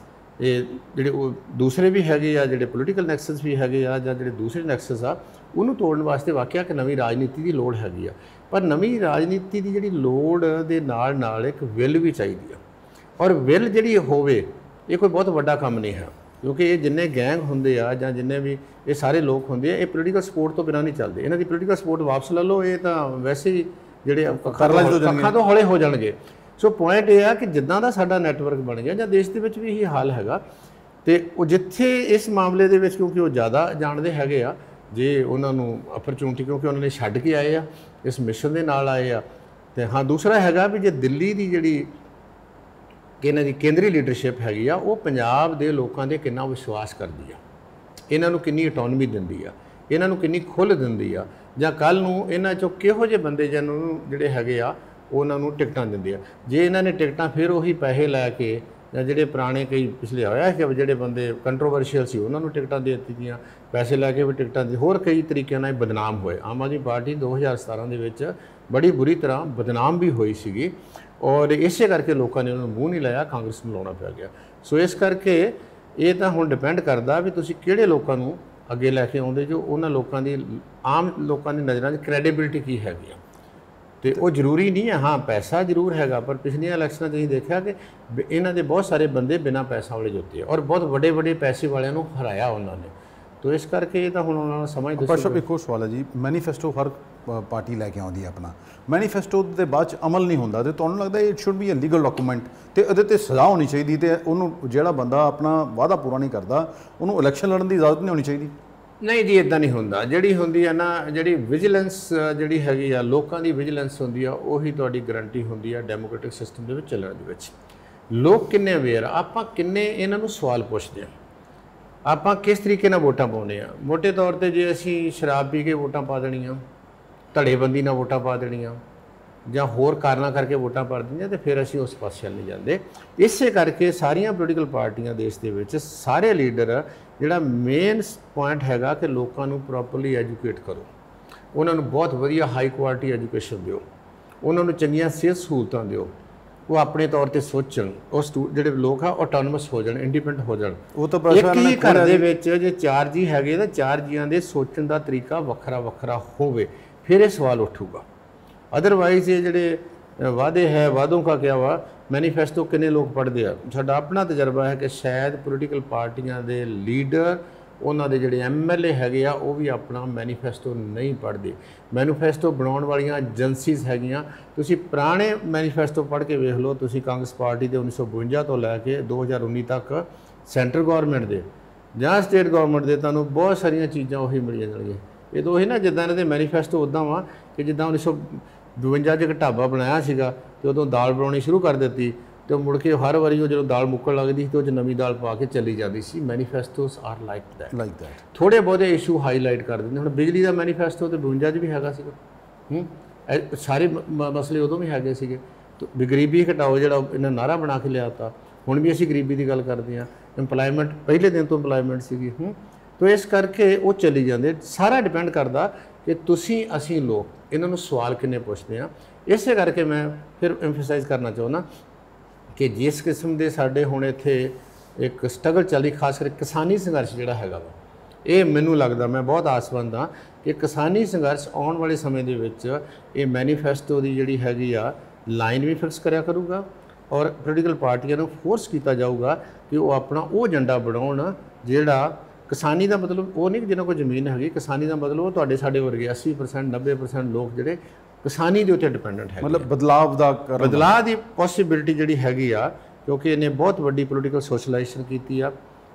ਇਹ ਜਿਹੜੇ ਉਹ ਦੂਸਰੇ ਵੀ ਹੈਗੇ ਆ, ਜਿਹੜੇ ਪੋਲੀਟੀਕਲ ਨੈਕਸਸ ਵੀ ਹੈਗੇ ਆ, ਜਾਂ ਜਿਹੜੇ ਦੂਸਰੇ ਨੈਕਸਸ ਆ, ਉਹਨੂੰ ਤੋੜਨ ਵਾਸਤੇ ਵਾਕਿਆ ਕਿ ਨਵੀਂ ਰਾਜਨੀਤੀ ਦੀ ਲੋੜ ਹੈਗੀ ਆ। ਪਰ ਨਵੀਂ ਰਾਜਨੀਤੀ ਦੀ ਜਿਹੜੀ ਲੋੜ ਦੇ ਨਾਲ ਨਾਲ ਇੱਕ ਵਿਲ ਵੀ ਚਾਹੀਦੀ ਆ। ਔਰ ਵਿਲ ਜਿਹੜੀ ਹੋਵੇ, ਇਹ ਕੋਈ ਬਹੁਤ ਵੱਡਾ ਕੰਮ ਨਹੀਂ ਹੈ, ਕਿਉਂਕਿ ਇਹ ਜਿੰਨੇ ਗੈਂਗ ਹੁੰਦੇ ਆ ਜਾਂ ਜਿੰਨੇ ਵੀ ਇਹ ਸਾਰੇ ਲੋਕ ਹੁੰਦੇ ਆ, ਇਹ ਪੋਲੀਟੀਕਲ ਸਪੋਰਟ ਤੋਂ ਬਿਨਾਂ ਨਹੀਂ ਚੱਲਦੇ। ਇਹਨਾਂ ਦੀ ਪੋਲੀਟੀਕਲ ਸਪੋਰਟ ਵਾਪਸ ਲੈ ਲਓ, ਇਹ ਤਾਂ ਵੈਸੇ ਹੀ ਜਿਹੜੇ ਅੱਖਾਂ ਤੋਂ ਹੌਲੇ ਹੋ ਜਾਣਗੇ। ਸੋ ਪੁਆਇੰਟ ਇਹ ਆ ਕਿ ਜਿੱਦਾਂ ਦਾ ਸਾਡਾ ਨੈਟਵਰਕ ਬਣ ਗਿਆ, ਜਾਂ ਦੇਸ਼ ਦੇ ਵਿੱਚ ਵੀ ਇਹੀ ਹਾਲ ਹੈਗਾ, ਤੇ ਉਹ ਜਿੱਥੇ ਇਸ ਮਾਮਲੇ ਦੇ ਵਿੱਚ ਕਿਉਂਕਿ ਉਹ ਜ਼ਿਆਦਾ ਜਾਣਦੇ ਹੈਗੇ ਆ, ਜੇ ਉਹਨਾਂ ਨੂੰ ਅਪਰਚੂਨਿਟੀ, ਕਿਉਂਕਿ ਉਹਨਾਂ ਨੇ ਛੱਡ ਕੇ ਆਏ ਆ, ਇਸ ਮਿਸ਼ਨ ਦੇ ਨਾਲ ਆਏ ਆ। ਤੇ ਹਾਂ, ਦੂਸਰਾ ਹੈਗਾ ਵੀ ਜੇ ਦਿੱਲੀ ਦੀ ਜਿਹੜੀ ਇਹਨਾਂ ਦੀ ਕੇਂਦਰੀ ਲੀਡਰਸ਼ਿਪ ਹੈਗੀ ਆ, ਉਹ ਪੰਜਾਬ ਦੇ ਲੋਕਾਂ ਦੇ ਕਿੰਨਾ ਵਿਸ਼ਵਾਸ ਕਰਦੀ ਆ, ਇਹਨਾਂ ਨੂੰ ਕਿੰਨੀ ਆਟੋਨਮੀ ਦਿੰਦੀ ਆ, ਇਹਨਾਂ ਨੂੰ ਕਿੰਨੀ ਖੁੱਲ੍ਹ ਦਿੰਦੀ ਆ, ਜਾਂ ਕੱਲ੍ਹ ਨੂੰ ਇਹਨਾਂ 'ਚੋਂ ਕਿਹੋ ਜਿਹੇ ਬੰਦੇ ਜਿਹਨਾਂ ਨੂੰ ਜਿਹੜੇ ਹੈਗੇ ਆ ਉਹਨਾਂ ਨੂੰ ਟਿਕਟਾਂ ਦਿੰਦੇ ਆ। ਜੇ ਇਹਨਾਂ ਨੇ ਟਿਕਟਾਂ ਫਿਰ ਉਹੀ ਪੈਸੇ ਲੈ ਕੇ, ਜਾਂ ਜਿਹੜੇ ਪੁਰਾਣੇ ਕਈ ਪਿਛਲੇ ਹੋਇਆ ਕਿ ਜਿਹੜੇ ਬੰਦੇ ਕੰਟਰੋਵਰਸ਼ੀਅਲ ਸੀ ਉਹਨਾਂ ਨੂੰ ਟਿਕਟਾਂ ਦੇ ਦਿੱਤੀਆਂ, ਪੈਸੇ ਲੈ ਕੇ ਵੀ ਟਿਕਟਾਂ ਦੀ, ਹੋਰ ਕਈ ਤਰੀਕਿਆਂ ਨਾਲ ਬਦਨਾਮ ਹੋਏ। ਆਮ ਆਦਮੀ ਪਾਰਟੀ 2017 ਦੇ ਵਿੱਚ ਬੜੀ ਬੁਰੀ ਤਰ੍ਹਾਂ ਬਦਨਾਮ ਵੀ ਹੋਈ ਸੀਗੀ, ਔਰ ਇਸੇ ਕਰਕੇ ਲੋਕਾਂ ਨੇ ਉਹਨਾਂ ਨੂੰ ਮੂੰਹ ਨਹੀਂ ਲਾਇਆ, ਕਾਂਗਰਸ ਨੂੰ ਲਾਉਣਾ ਪਿਆ ਗਿਆ। ਸੋ ਇਸ ਕਰਕੇ ਇਹ ਤਾਂ ਹੁਣ ਡਿਪੈਂਡ ਕਰਦਾ ਵੀ ਤੁਸੀਂ ਕਿਹੜੇ ਲੋਕਾਂ ਨੂੰ ਅੱਗੇ ਲੈ ਕੇ ਆਉਂਦੇ, ਜੋ ਉਹਨਾਂ ਲੋਕਾਂ ਦੀ, ਆਮ ਲੋਕਾਂ ਦੀ ਨਜ਼ਰਾਂ 'ਚ ਕ੍ਰੈਡੀਬਿਲਿਟੀ ਕੀ ਹੈਗੀ ਆ। ਤੇ ਉਹ ਜ਼ਰੂਰੀ ਨਹੀਂ ਹੈ, ਹਾਂ ਪੈਸਾ ਜ਼ਰੂਰ ਹੈਗਾ, ਪਰ ਪਿਛਲੀਆਂ ਇਲੈਕਸ਼ਨਾਂ 'ਚ ਅਸੀਂ ਦੇਖਿਆ ਕਿ ਇਹਨਾਂ ਦੇ ਬਹੁਤ ਸਾਰੇ ਬੰਦੇ ਬਿਨਾਂ ਪੈਸਾ ਵਾਲੇ ਜਿੱਤੇ, ਔਰ ਬਹੁਤ ਵੱਡੇ ਵੱਡੇ ਪੈਸੇ ਵਾਲਿਆਂ ਨੂੰ ਹਰਾਇਆ ਉਹਨਾਂ ਨੇ। ਤੋ ਇਸ ਕਰਕੇ ਇਹ ਤਾਂ ਹੁਣ ਉਹਨਾਂ ਨੂੰ ਸਮਝ ਦੱਸੋ। ਪਰ ਇੱਕ ਹੋਰ ਸਵਾਲ ਹੈ ਜੀ, ਮੈਨੀਫੈਸਟੋ ਹਰ ਪਾਰਟੀ ਲੈ ਕੇ ਆਉਂਦੀ ਹੈ ਆਪਣਾ, ਮੈਨੀਫੈਸਟੋ ਦੇ ਬਾਅਦ 'ਚ ਅਮਲ ਨਹੀਂ ਹੁੰਦਾ, ਤੇ ਤੁਹਾਨੂੰ ਲੱਗਦਾ it should be a legal document, ਤੇ ਇਹਦੇ 'ਤੇ ਸਜ਼ਾ ਹੋਣੀ ਚਾਹੀਦੀ, ਤੇ ਉਹਨੂੰ ਜਿਹੜਾ ਬੰਦਾ ਆਪਣਾ ਵਾਅਦਾ ਪੂਰਾ ਨਹੀਂ ਕਰਦਾ ਉਹਨੂੰ ਇਲੈਕਸ਼ਨ ਲੜਨ ਦੀ ਇਜਾਜ਼ਤ ਨਹੀਂ ਹੋਣੀ ਚਾਹੀਦੀ? ਨਹੀਂ ਜੀ, ਇਦਾਂ ਨਹੀਂ ਹੁੰਦਾ। ਜਿਹੜੀ ਹੁੰਦੀ ਆ ਨਾ, ਜਿਹੜੀ ਵਿਜੀਲੈਂਸ ਜਿਹੜੀ ਹੈਗੀ ਆ, ਲੋਕਾਂ ਦੀ ਵਿਜੀਲੈਂਸ ਹੁੰਦੀ ਆ, ਉਹੀ ਤੁਹਾਡੀ ਗਰੰਟੀ ਹੁੰਦੀ ਆ ਡੈਮੋਕ੍ਰੈਟਿਕ ਸਿਸਟਮ ਦੇ ਵਿੱਚ ਚੱਲਣ ਦੇ ਵਿੱਚ। ਲੋਕ ਕਿੰਨੇ ਅਵੇਅਰ, ਆਪਾਂ ਕਿੰਨੇ ਇਹਨਾਂ ਨੂੰ ਸਵਾਲ ਪੁੱਛਦੇ ਆ, ਆਪਾਂ ਕਿਸ ਤਰੀਕੇ ਨਾਲ ਵੋਟਾਂ ਪਾਉਂਦੇ ਆ। ਮੋਟੇ ਤੌਰ 'ਤੇ ਜੇ ਅਸੀਂ ਸ਼ਰਾਬ ਪੀ ਕੇ ਵੋਟਾਂ ਪਾ ਦੇਣੀਆਂ, ਧੜੇਬੰਦੀ ਨਾਲ ਵੋਟਾਂ ਪਾ ਦੇਣੀਆਂ, ਜਾਂ ਹੋਰ ਕਾਰਨਾਂ ਕਰਕੇ ਵੋਟਾਂ ਪਾ ਦਿੰਦੀਆਂ, ਤੇ ਫਿਰ ਅਸੀਂ ਉਸ ਪਾਸੇ ਨਹੀਂ ਜਾਂਦੇ। ਇਸੇ ਕਰਕੇ ਸਾਰੀਆਂ ਪੋਲੀਟੀਕਲ ਪਾਰਟੀਆਂ ਦੇਸ਼ ਦੇ ਵਿੱਚ, ਸਾਰੇ ਲੀਡਰ, ਜਿਹੜਾ ਮੇਨ ਪੁਆਇੰਟ ਹੈਗਾ ਕਿ ਲੋਕਾਂ ਨੂੰ ਪ੍ਰੋਪਰਲੀ ਐਜੂਕੇਟ ਕਰੋ, ਉਹਨਾਂ ਨੂੰ ਬਹੁਤ ਵਧੀਆ ਹਾਈ ਕੁਆਲਿਟੀ ਐਜੂਕੇਸ਼ਨ ਦਿਓ, ਉਹਨਾਂ ਨੂੰ ਚੰਗੀਆਂ ਸਿਹਤ ਸਹੂਲਤਾਂ ਦਿਓ, ਉਹ ਆਪਣੇ ਤੌਰ ਤੇ ਸੋਚਣ, ਉਹ ਜਿਹੜੇ ਲੋਕ ਆ ਆਟੋਨਮਸ ਹੋ ਜਾਣ, ਇੰਡੀਪੈਂਡੈਂਟ ਹੋ ਜਾਣ। ਉਹ ਤਾਂ ਇੱਕ ਹੀ ਘਰ ਦੇ ਵਿੱਚ ਜੇ 4 ਜੀ ਹੈਗੇ ਤਾਂ 4 ਜੀਆਂ ਦੇ ਸੋਚਣ ਦਾ ਤਰੀਕਾ ਵੱਖਰਾ ਵੱਖਰਾ ਹੋਵੇ, ਫਿਰ ਇਹ ਸਵਾਲ ਉੱਠੂਗਾ। ਅਦਰਵਾਈਜ਼ ਇਹ ਜਿਹੜੇ ਵਾਅਦੇ ਹੈ, ਵਾਅਦੋਂ ਕਾ ਕਿਆ ਵਾ, ਮੈਨੀਫੈਸਟੋ ਕਿੰਨੇ ਲੋਕ ਪੜ੍ਹਦੇ ਆ। ਸਾਡਾ ਆਪਣਾ ਤਜਰਬਾ ਹੈ ਕਿ ਸ਼ਾਇਦ ਪੋਲੀਟੀਕਲ ਪਾਰਟੀਆਂ ਦੇ ਲੀਡਰ, ਉਹਨਾਂ ਦੇ ਜਿਹੜੇ MLA ਹੈਗੇ ਆ, ਉਹ ਵੀ ਆਪਣਾ ਮੈਨੀਫੈਸਟੋ ਨਹੀਂ ਪੜ੍ਹਦੇ। ਮੈਨੀਫੈਸਟੋ ਬਣਾਉਣ ਵਾਲੀਆਂ ਏਜੰਸੀਜ਼ ਹੈਗੀਆਂ, ਤੁਸੀਂ ਪੁਰਾਣੇ ਮੈਨੀਫੈਸਟੋ ਪੜ੍ਹ ਕੇ ਵੇਖ ਲਓ। ਤੁਸੀਂ ਕਾਂਗਰਸ ਪਾਰਟੀ ਦੇ 1952 ਤੋਂ ਲੈ ਕੇ 2019 ਤੱਕ ਸੈਂਟਰ ਗੌਰਮੈਂਟ ਦੇ ਜਾਂ ਸਟੇਟ ਗੌਰਮੈਂਟ ਦੇ, ਤੁਹਾਨੂੰ ਬਹੁਤ ਸਾਰੀਆਂ ਚੀਜ਼ਾਂ ਉਹੀ ਮਿਲ ਜਾਣਗੀਆਂ। ਇਹ ਤਾਂ ਉਹੀ ਨਾ, ਜਿੱਦਾਂ ਇਹਨਾਂ ਦੇ ਮੈਨੀਫੈਸਟੋ ਉੱਦਾਂ ਵਾ ਕਿ ਜਿੱਦਾਂ 1952 'ਚ ਇੱਕ ਢਾਬਾ ਬਣਾਇਆ ਸੀਗਾ, ਅਤੇ ਉਦੋਂ ਦਾਲ ਬਣਾਉਣੀ ਸ਼ੁਰੂ ਕਰ ਦਿੱਤੀ, ਅਤੇ ਮੁੜ ਕੇ ਹਰ ਵਾਰੀ ਉਹ ਜਦੋਂ ਦਾਲ ਮੁੱਕਣ ਲੱਗਦੀ ਸੀ ਤਾਂ ਉਹ 'ਚ ਨਵੀਂ ਦਾਲ ਪਾ ਕੇ ਚੱਲੀ ਜਾਂਦੀ ਸੀ। ਮੈਨੀਫੈਸਟੋਸ ਆਰ ਲਾਈਕ ਦੈਟ। ਥੋੜ੍ਹੇ ਬਹੁਤੇ ਇਸ਼ੂ ਹਾਈਲਾਈਟ ਕਰ ਦਿੰਦੇ। ਹੁਣ ਬਿਜਲੀ ਦਾ ਮੈਨੀਫੈਸਟੋ ਤਾਂ 52 'ਚ ਵੀ ਹੈਗਾ ਸੀਗਾ, ਸਾਰੇ ਮਸਲੇ ਉਦੋਂ ਵੀ ਹੈਗੇ ਸੀਗੇ। ਗਰੀਬੀ ਘਟਾਓ ਜਿਹੜਾ ਇਹਨਾਂ ਨਾਅਰਾ ਬਣਾ ਕੇ ਲਿਆ ਤਾ, ਹੁਣ ਵੀ ਅਸੀਂ ਗਰੀਬੀ ਦੀ ਗੱਲ ਕਰਦੇ ਹਾਂ, ਇੰਪਲਾਇਮੈਂਟ ਪਹਿਲੇ ਦਿਨ ਤੋਂ ਇੰਪਲਾਇਮੈਂਟ ਸੀਗੀ। ਤੋ ਇਸ ਕਰਕੇ ਉਹ ਚੱਲੀ ਜਾਂਦੇ। ਸਾਰਾ ਡਿਪੈਂਡ ਕਰਦਾ ਕਿ ਤੁਸੀਂ ਅਸੀਂ ਲੋਕ ਇਹਨਾਂ ਨੂੰ ਸਵਾਲ ਕਿੰਨੇ ਪੁੱਛਦੇ ਹਾਂ। ਇਸੇ ਕਰਕੇ ਮੈਂ ਫਿਰ ਐਮਫਸਾਈਜ਼ ਕਰਨਾ ਚਾਹੁੰਦਾ ਕਿ ਜਿਸ ਕਿਸਮ ਦੇ ਸਾਡੇ ਹੁਣ ਇੱਥੇ ਇੱਕ ਸਟਰਗਲ ਚੱਲ ਰਹੀ, ਖਾਸ ਕਰਕੇ ਕਿਸਾਨੀ ਸੰਘਰਸ਼ ਜਿਹੜਾ ਹੈਗਾ ਵਾ, ਇਹ ਮੈਨੂੰ ਲੱਗਦਾ, ਮੈਂ ਬਹੁਤ ਆਸਵੰਦ ਹਾਂ ਕਿ ਕਿਸਾਨੀ ਸੰਘਰਸ਼ ਆਉਣ ਵਾਲੇ ਸਮੇਂ ਦੇ ਵਿੱਚ ਇਹ ਮੈਨੀਫੈਸਟੋ ਦੀ ਜਿਹੜੀ ਹੈਗੀ ਆ ਲਾਈਨ ਵੀ ਫਿਕਸ ਕਰਿਆ ਕਰੂਗਾ ਔਰ ਪੋਲੀਟੀਕਲ ਪਾਰਟੀਆਂ ਨੂੰ ਫੋਰਸ ਕੀਤਾ ਜਾਊਗਾ ਕਿ ਉਹ ਆਪਣਾ ਉਹ ਏਜੰਡਾ ਬਣਾਉਣ ਜਿਹੜਾ ਕਿਸਾਨੀ ਦਾ ਮਤਲਬ ਉਹ ਨਹੀਂ ਕਿ ਜਿਹਨਾਂ ਕੋਲ ਜ਼ਮੀਨ ਹੈਗੀ। ਕਿਸਾਨੀ ਦਾ ਮਤਲਬ ਉਹ ਤੁਹਾਡੇ ਸਾਡੇ ਵਰਗੇ 80% 90% ਲੋਕ ਜਿਹੜੇ ਕਿਸਾਨੀ ਦੇ ਉੱਤੇ ਡਿਪੈਂਡੈਂਟ ਹੈ, ਮਤਲਬ ਬਦਲਾਅ ਦੀ ਪੋਸੀਬਿਲਿਟੀ ਜਿਹੜੀ ਹੈਗੀ ਆ, ਕਿਉਂਕਿ ਇਹਨੇ ਬਹੁਤ ਵੱਡੀ ਪੋਲੀਟੀਕਲ ਸੋਸ਼ਲਾਈਜੇਸ਼ਨ ਕੀਤੀ ਆ,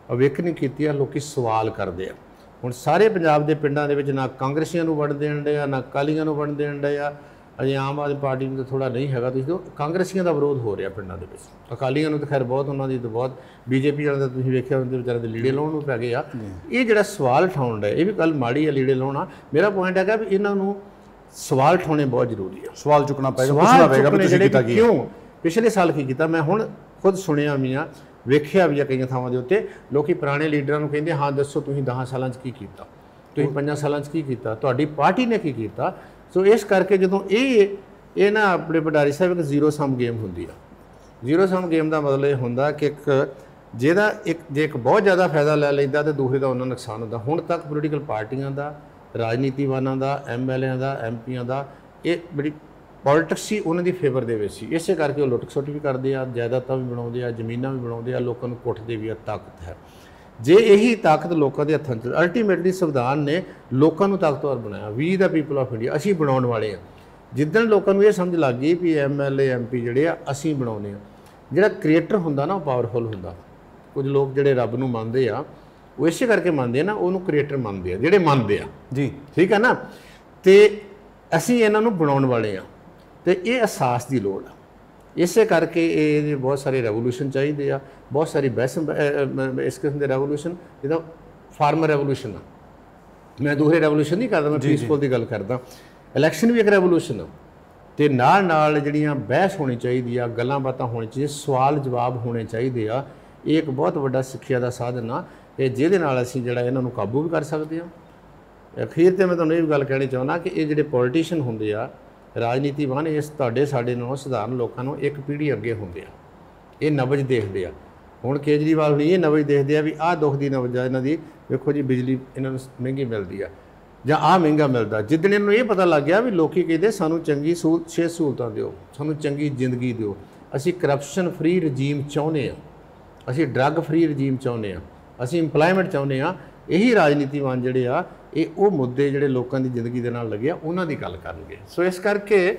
ਅਵੇਕਨਿੰਗ ਕੀਤੀ ਆ। ਲੋਕੀ ਸਵਾਲ ਕਰਦੇ ਆ। ਹੁਣ ਸਾਰੇ ਪੰਜਾਬ ਦੇ ਪਿੰਡਾਂ ਦੇ ਵਿੱਚ ਨਾ ਕਾਂਗਰਸੀਆਂ ਨੂੰ ਵੰਡ ਦੇਣ ਡਏ ਆ, ਨਾ ਅਕਾਲੀਆਂ ਨੂੰ ਵੰਡ ਦੇਣ ਡਏ ਆ। ਅਜੇ ਆਮ ਆਦਮੀ ਪਾਰਟੀ ਨੂੰ ਤਾਂ ਥੋੜ੍ਹਾ ਨਹੀਂ ਹੈਗਾ। ਤੁਸੀਂ ਦੇਖੋ ਕਾਂਗਰਸੀਆਂ ਦਾ ਵਿਰੋਧ ਹੋ ਰਿਹਾ ਪਿੰਡਾਂ ਦੇ ਵਿੱਚ, ਅਕਾਲੀਆਂ ਨੂੰ ਤਾਂ ਖੈਰ ਬਹੁਤ, ਉਹਨਾਂ ਦੀ ਤਾਂ ਬਹੁਤ, ਬੀਜੇਪੀ ਵਾਲਿਆਂ ਦਾ ਤੁਸੀਂ ਵੇਖਿਆ ਉਹਦੇ ਵਿਚਾਰੇ ਦੇ ਲੀੜੇ ਲਾਉਣ ਨੂੰ ਪੈ ਗਏ ਆ। ਇਹ ਜਿਹੜਾ ਸਵਾਲ ਉਠਾਉਣ ਦਾ ਇਹ ਵੀ ਗੱਲ ਮਾੜੀ ਆ, ਲੀੜੇ ਲਾਉਣਾ। ਮੇਰਾ ਪੁਆਇੰਟ ਹੈਗਾ ਵੀ ਇਹਨਾਂ ਨੂੰ ਸਵਾਲ ਉਠਾਉਣੇ ਬਹੁਤ ਜ਼ਰੂਰੀ ਆ। ਸਵਾਲ ਚੁੱਕਣਾ ਪਏਗਾ, ਪੁੱਛਣਾ ਪਏਗਾ ਵੀ ਤੁਸੀਂ ਕੀਤਾ ਕੀ, ਕਿਉਂ ਪਿਛਲੇ ਸਾਲ ਕੀ ਕੀਤਾ। ਮੈਂ ਹੁਣ ਖੁਦ ਸੁਣਿਆ ਵੀ ਆ, ਵੇਖਿਆ ਵੀ ਆ ਕਈਆਂ ਥਾਵਾਂ ਦੇ ਉੱਤੇ ਲੋਕੀ ਪੁਰਾਣੇ ਲੀਡਰਾਂ ਨੂੰ ਕਹਿੰਦੇ ਹਾਂ ਦੱਸੋ ਤੁਸੀਂ 10 ਸਾਲਾਂ 'ਚ ਕੀ ਕੀਤਾ, ਤੁਸੀਂ 5 ਸਾਲਾਂ 'ਚ ਕੀ ਕੀਤਾ, ਤੁਹਾਡੀ ਪਾਰਟੀ ਨੇ ਕੀ ਕੀਤਾ। ਸੋ ਇਸ ਕਰਕੇ ਜਦੋਂ ਇਹ ਨਾ ਆਪਣੇ ਭੰਡਾਰੀ ਸਾਹਿਬ ਇੱਕ ਜ਼ੀਰੋ ਸਮ ਗੇਮ ਹੁੰਦੀ ਆ। ਜ਼ੀਰੋ ਸਮ ਗੇਮ ਦਾ ਮਤਲਬ ਇਹ ਹੁੰਦਾ ਕਿ ਜੇ ਇੱਕ ਬਹੁਤ ਜ਼ਿਆਦਾ ਫਾਇਦਾ ਲੈ ਲੈਂਦਾ ਤੇ ਦੂਸਰੇ ਦਾ ਉਹਨਾਂ ਨੁਕਸਾਨ ਹੁੰਦਾ। ਹੁਣ ਤੱਕ ਪੋਲੀਟੀਕਲ ਪਾਰਟੀਆਂ ਦਾ, ਰਾਜਨੀਤੀਵਾਨਾਂ ਦਾ, ਐਮਐਲਏਆਂ ਦਾ, ਐਮਪੀਆਂ ਦਾ ਇਹ ਬੜੀ ਪੋਲਿਟਿਕਸ ਸੀ ਉਹਨਾਂ ਦੀ ਫੇਵਰ ਦੇ ਵਿੱਚ ਸੀ। ਇਸੇ ਕਰਕੇ ਉਹ ਲੁੱਟ ਖਸੁੱਟ ਵੀ ਕਰਦੇ ਆ, ਜਾਇਦਾਦਾਂ ਵੀ ਬਣਾਉਂਦੇ ਆ, ਜ਼ਮੀਨਾਂ ਵੀ ਬਣਾਉਂਦੇ ਆ, ਲੋਕਾਂ ਨੂੰ ਕੁੱਟਦੇ ਵੀ ਆ। ਤਾਕਤ ਹੈ, ਜੇ ਇਹੀ ਤਾਕਤ ਲੋਕਾਂ ਦੇ ਹੱਥਾਂ 'ਚ, ਅਲਟੀਮੇਟਲੀ ਸੰਵਿਧਾਨ ਨੇ ਲੋਕਾਂ ਨੂੰ ਤਾਕਤਵਰ ਬਣਾਇਆ। ਵੀ ਦਾ ਪੀਪਲ ਆਫ ਇੰਡੀਆ, ਅਸੀਂ ਬਣਾਉਣ ਵਾਲੇ ਆ। ਜਿੱਦਣ ਲੋਕਾਂ ਨੂੰ ਇਹ ਸਮਝ ਲੱਗ ਗਈ ਵੀ ਐਮਐਲਏ ਐਮਪੀ ਜਿਹੜੇ ਆ ਅਸੀਂ ਬਣਾਉਂਦੇ ਆ, ਜਿਹੜਾ ਕ੍ਰੀਏਟਰ ਹੁੰਦਾ ਨਾ ਉਹ ਪਾਵਰਫੁਲ ਹੁੰਦਾ। ਕੁਝ ਲੋਕ ਜਿਹੜੇ ਰੱਬ ਨੂੰ ਮੰਨਦੇ ਆ ਉਹ ਇਸੇ ਕਰਕੇ ਮੰਨਦੇ ਆ ਨਾ, ਉਹਨੂੰ ਕ੍ਰੀਏਟਰ ਮੰਨਦੇ ਆ, ਜਿਹੜੇ ਮੰਨਦੇ ਆ ਜੀ, ਠੀਕ ਹੈ ਨਾ। ਤੇ ਅਸੀਂ ਇਹਨਾਂ ਨੂੰ ਬਣਾਉਣ ਵਾਲੇ ਆ ਤੇ ਇਹ ਅਹਿਸਾਸ ਦੀ ਲੋੜ ਆ। ਇਸੇ ਕਰਕੇ ਇਹ ਬਹੁਤ ਸਾਰੇ ਰੈਵੋਲੂਸ਼ਨ ਚਾਹੀਦੇ ਆ, ਬਹੁਤ ਸਾਰੀ ਇਸ ਕਿਸਮ ਦੇ ਰੈਵੋਲੂਸ਼ਨ, ਜਿਹਦਾ ਫਾਰਮਰ ਰੈਵੋਲੂਸ਼ਨ ਆ। ਮੈਂ ਦੂਸਰੇ ਰੈਵੋਲੂਸ਼ਨ ਨਹੀਂ ਕਰਦਾ, ਮੈਂ ਪੀਸਫੁਲ ਦੀ ਗੱਲ ਕਰਦਾ। ਇਲੈਕਸ਼ਨ ਵੀ ਇੱਕ ਰੈਵੋਲੂਸ਼ਨ ਆ ਤੇ ਨਾਲ ਜਿਹੜੀਆਂ ਬਹਿਸ ਹੋਣੀ ਚਾਹੀਦੀ ਆ, ਗੱਲਾਂ ਬਾਤਾਂ ਹੋਣੀ ਚਾਹੀਦੀਆਂ, ਸਵਾਲ ਜਵਾਬ ਹੋਣੇ ਚਾਹੀਦੇ ਆ। ਇਹ ਇੱਕ ਬਹੁਤ ਵੱਡਾ ਸਿੱਖਿਆ ਦਾ ਸਾਧਨ ਆ ਇਹ, ਜਿਹਦੇ ਨਾਲ ਅਸੀਂ ਜਿਹੜਾ ਇਹਨਾਂ ਨੂੰ ਕਾਬੂ ਵੀ ਕਰ ਸਕਦੇ ਹਾਂ। ਅਖੀਰ ਤੇ ਮੈਂ ਤੁਹਾਨੂੰ ਇਹ ਵੀ ਗੱਲ ਕਹਿਣੀ ਚਾਹੁੰਦਾ ਕਿ ਇਹ ਜਿਹੜੇ ਪੋਲੀਟੀਸ਼ੀਅਨ ਹੁੰਦੇ ਆ, ਰਾਜਨੀਤੀਵਾਨ, ਇਸ ਤੁਹਾਡੇ ਸਾਡੇ ਨਾਲੋਂ ਸਧਾਰਨ ਲੋਕਾਂ ਨੂੰ ਇੱਕ ਪੀੜ੍ਹੀ ਅੱਗੇ ਹੁੰਦੇ ਆ। ਇਹ ਨਬਜ਼ ਦੇਖਦੇ ਆ। ਹੁਣ ਕੇਜਰੀਵਾਲ ਨਹੀਂ ਇਹ ਨਬਜ਼ ਦੇਖਦੇ ਆ ਵੀ ਆਹ ਦੁੱਖ ਦੀ ਨਬਜ਼ ਆ ਇਹਨਾਂ ਦੀ, ਵੇਖੋ ਜੀ ਬਿਜਲੀ ਇਹਨਾਂ ਨੂੰ ਮਹਿੰਗੀ ਮਿਲਦੀ ਆ ਜਾਂ ਆਹ ਮਹਿੰਗਾ ਮਿਲਦਾ। ਜਿੱਦਣ ਇਹਨੂੰ ਇਹ ਪਤਾ ਲੱਗ ਗਿਆ ਵੀ ਲੋਕੀ ਕਹਿੰਦੇ ਸਾਨੂੰ ਚੰਗੀ ਸਹੂਲਤਾਂ ਦਿਓ, ਸਾਨੂੰ ਚੰਗੀ ਜ਼ਿੰਦਗੀ ਦਿਓ, ਅਸੀਂ ਕਰਪਸ਼ਨ ਫਰੀ ਰਜੀਮ ਚਾਹੁੰਦੇ ਹਾਂ, ਅਸੀਂ ਡਰੱਗ ਫਰੀ ਰਜੀਮ ਚਾਹੁੰਦੇ ਹਾਂ, ਅਸੀਂ ਇੰਪਲਾਇਮੈਂਟ ਚਾਹੁੰਦੇ ਹਾਂ। ਇਹੀ ਰਾਜਨੀਤੀਵਾਨ ਜਿਹੜੇ ਆ ਇਹ ਉਹ ਮੁੱਦੇ ਜਿਹੜੇ ਲੋਕਾਂ ਦੀ ਜ਼ਿੰਦਗੀ ਦੇ ਨਾਲ ਲੱਗੇ ਆ ਉਹਨਾਂ ਦੀ ਗੱਲ ਕਰਨਗੇ। ਸੋ ਇਸ ਕਰਕੇ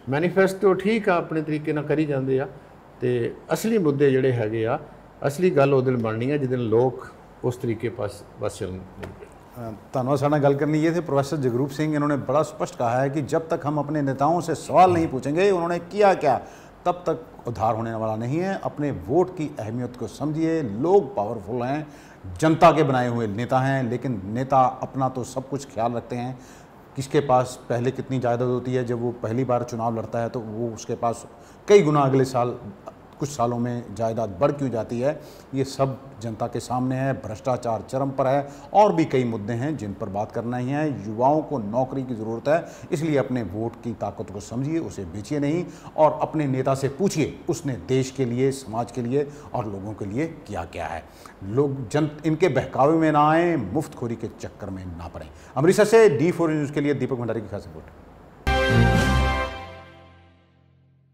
ਮੈਨੀਫੈਸਟੋ ਠੀਕ ਆ, ਆਪਣੇ ਤਰੀਕੇ ਨਾਲ ਕਰੀ ਜਾਂਦੇ ਆ, ਤੇ ਅਸਲੀ ਮੁੱਦੇ ਜਿਹੜੇ ਹੈਗੇ ਆ, ਅਸਲੀ ਗੱਲ ਉਹ ਦਿਨ ਬਣਨੀ ਆ ਜਿਸ ਦਿਨ ਲੋਕ उस तरीके बस चलने। धन्यवाद। साढ़े गल करनी ये थे प्रोफेसर जगरूप सिंह। इन्होंने बड़ा स्पष्ट कहा है कि जब तक हम अपने नेताओं से सवाल नहीं पूछेंगे उन्होंने किया क्या, तब तक उद्धार होने वाला नहीं है। अपने वोट की अहमियत को समझिए। लोग पावरफुल हैं, जनता के बनाए हुए नेता हैं, लेकिन नेता अपना तो सब कुछ ख्याल रखते हैं। किसके पास पहले कितनी जायदाद होती है, जब वो पहली बार चुनाव लड़ता है तो वो उसके पास कई गुना अगले साल कुछ सालों में जायदाद बढ़ क्यों जाती है, ये सब जनता के सामने है। भ्रष्टाचार चरम पर है और भी कई मुद्दे हैं जिन पर बात करना ही है। युवाओं को नौकरी की ज़रूरत है, इसलिए अपने वोट की ताकत को समझिए, उसे बेचिए नहीं और अपने नेता से पूछिए उसने देश के लिए, समाज के लिए और लोगों के लिए किया क्या है। लोग इनके बहकावे में ना आए, मुफ्तखोरी के चक्कर में ना पड़ें। अमृतसर से D4 न्यूज़ के लिए दीपक भंडारी की खास रिपोर्ट।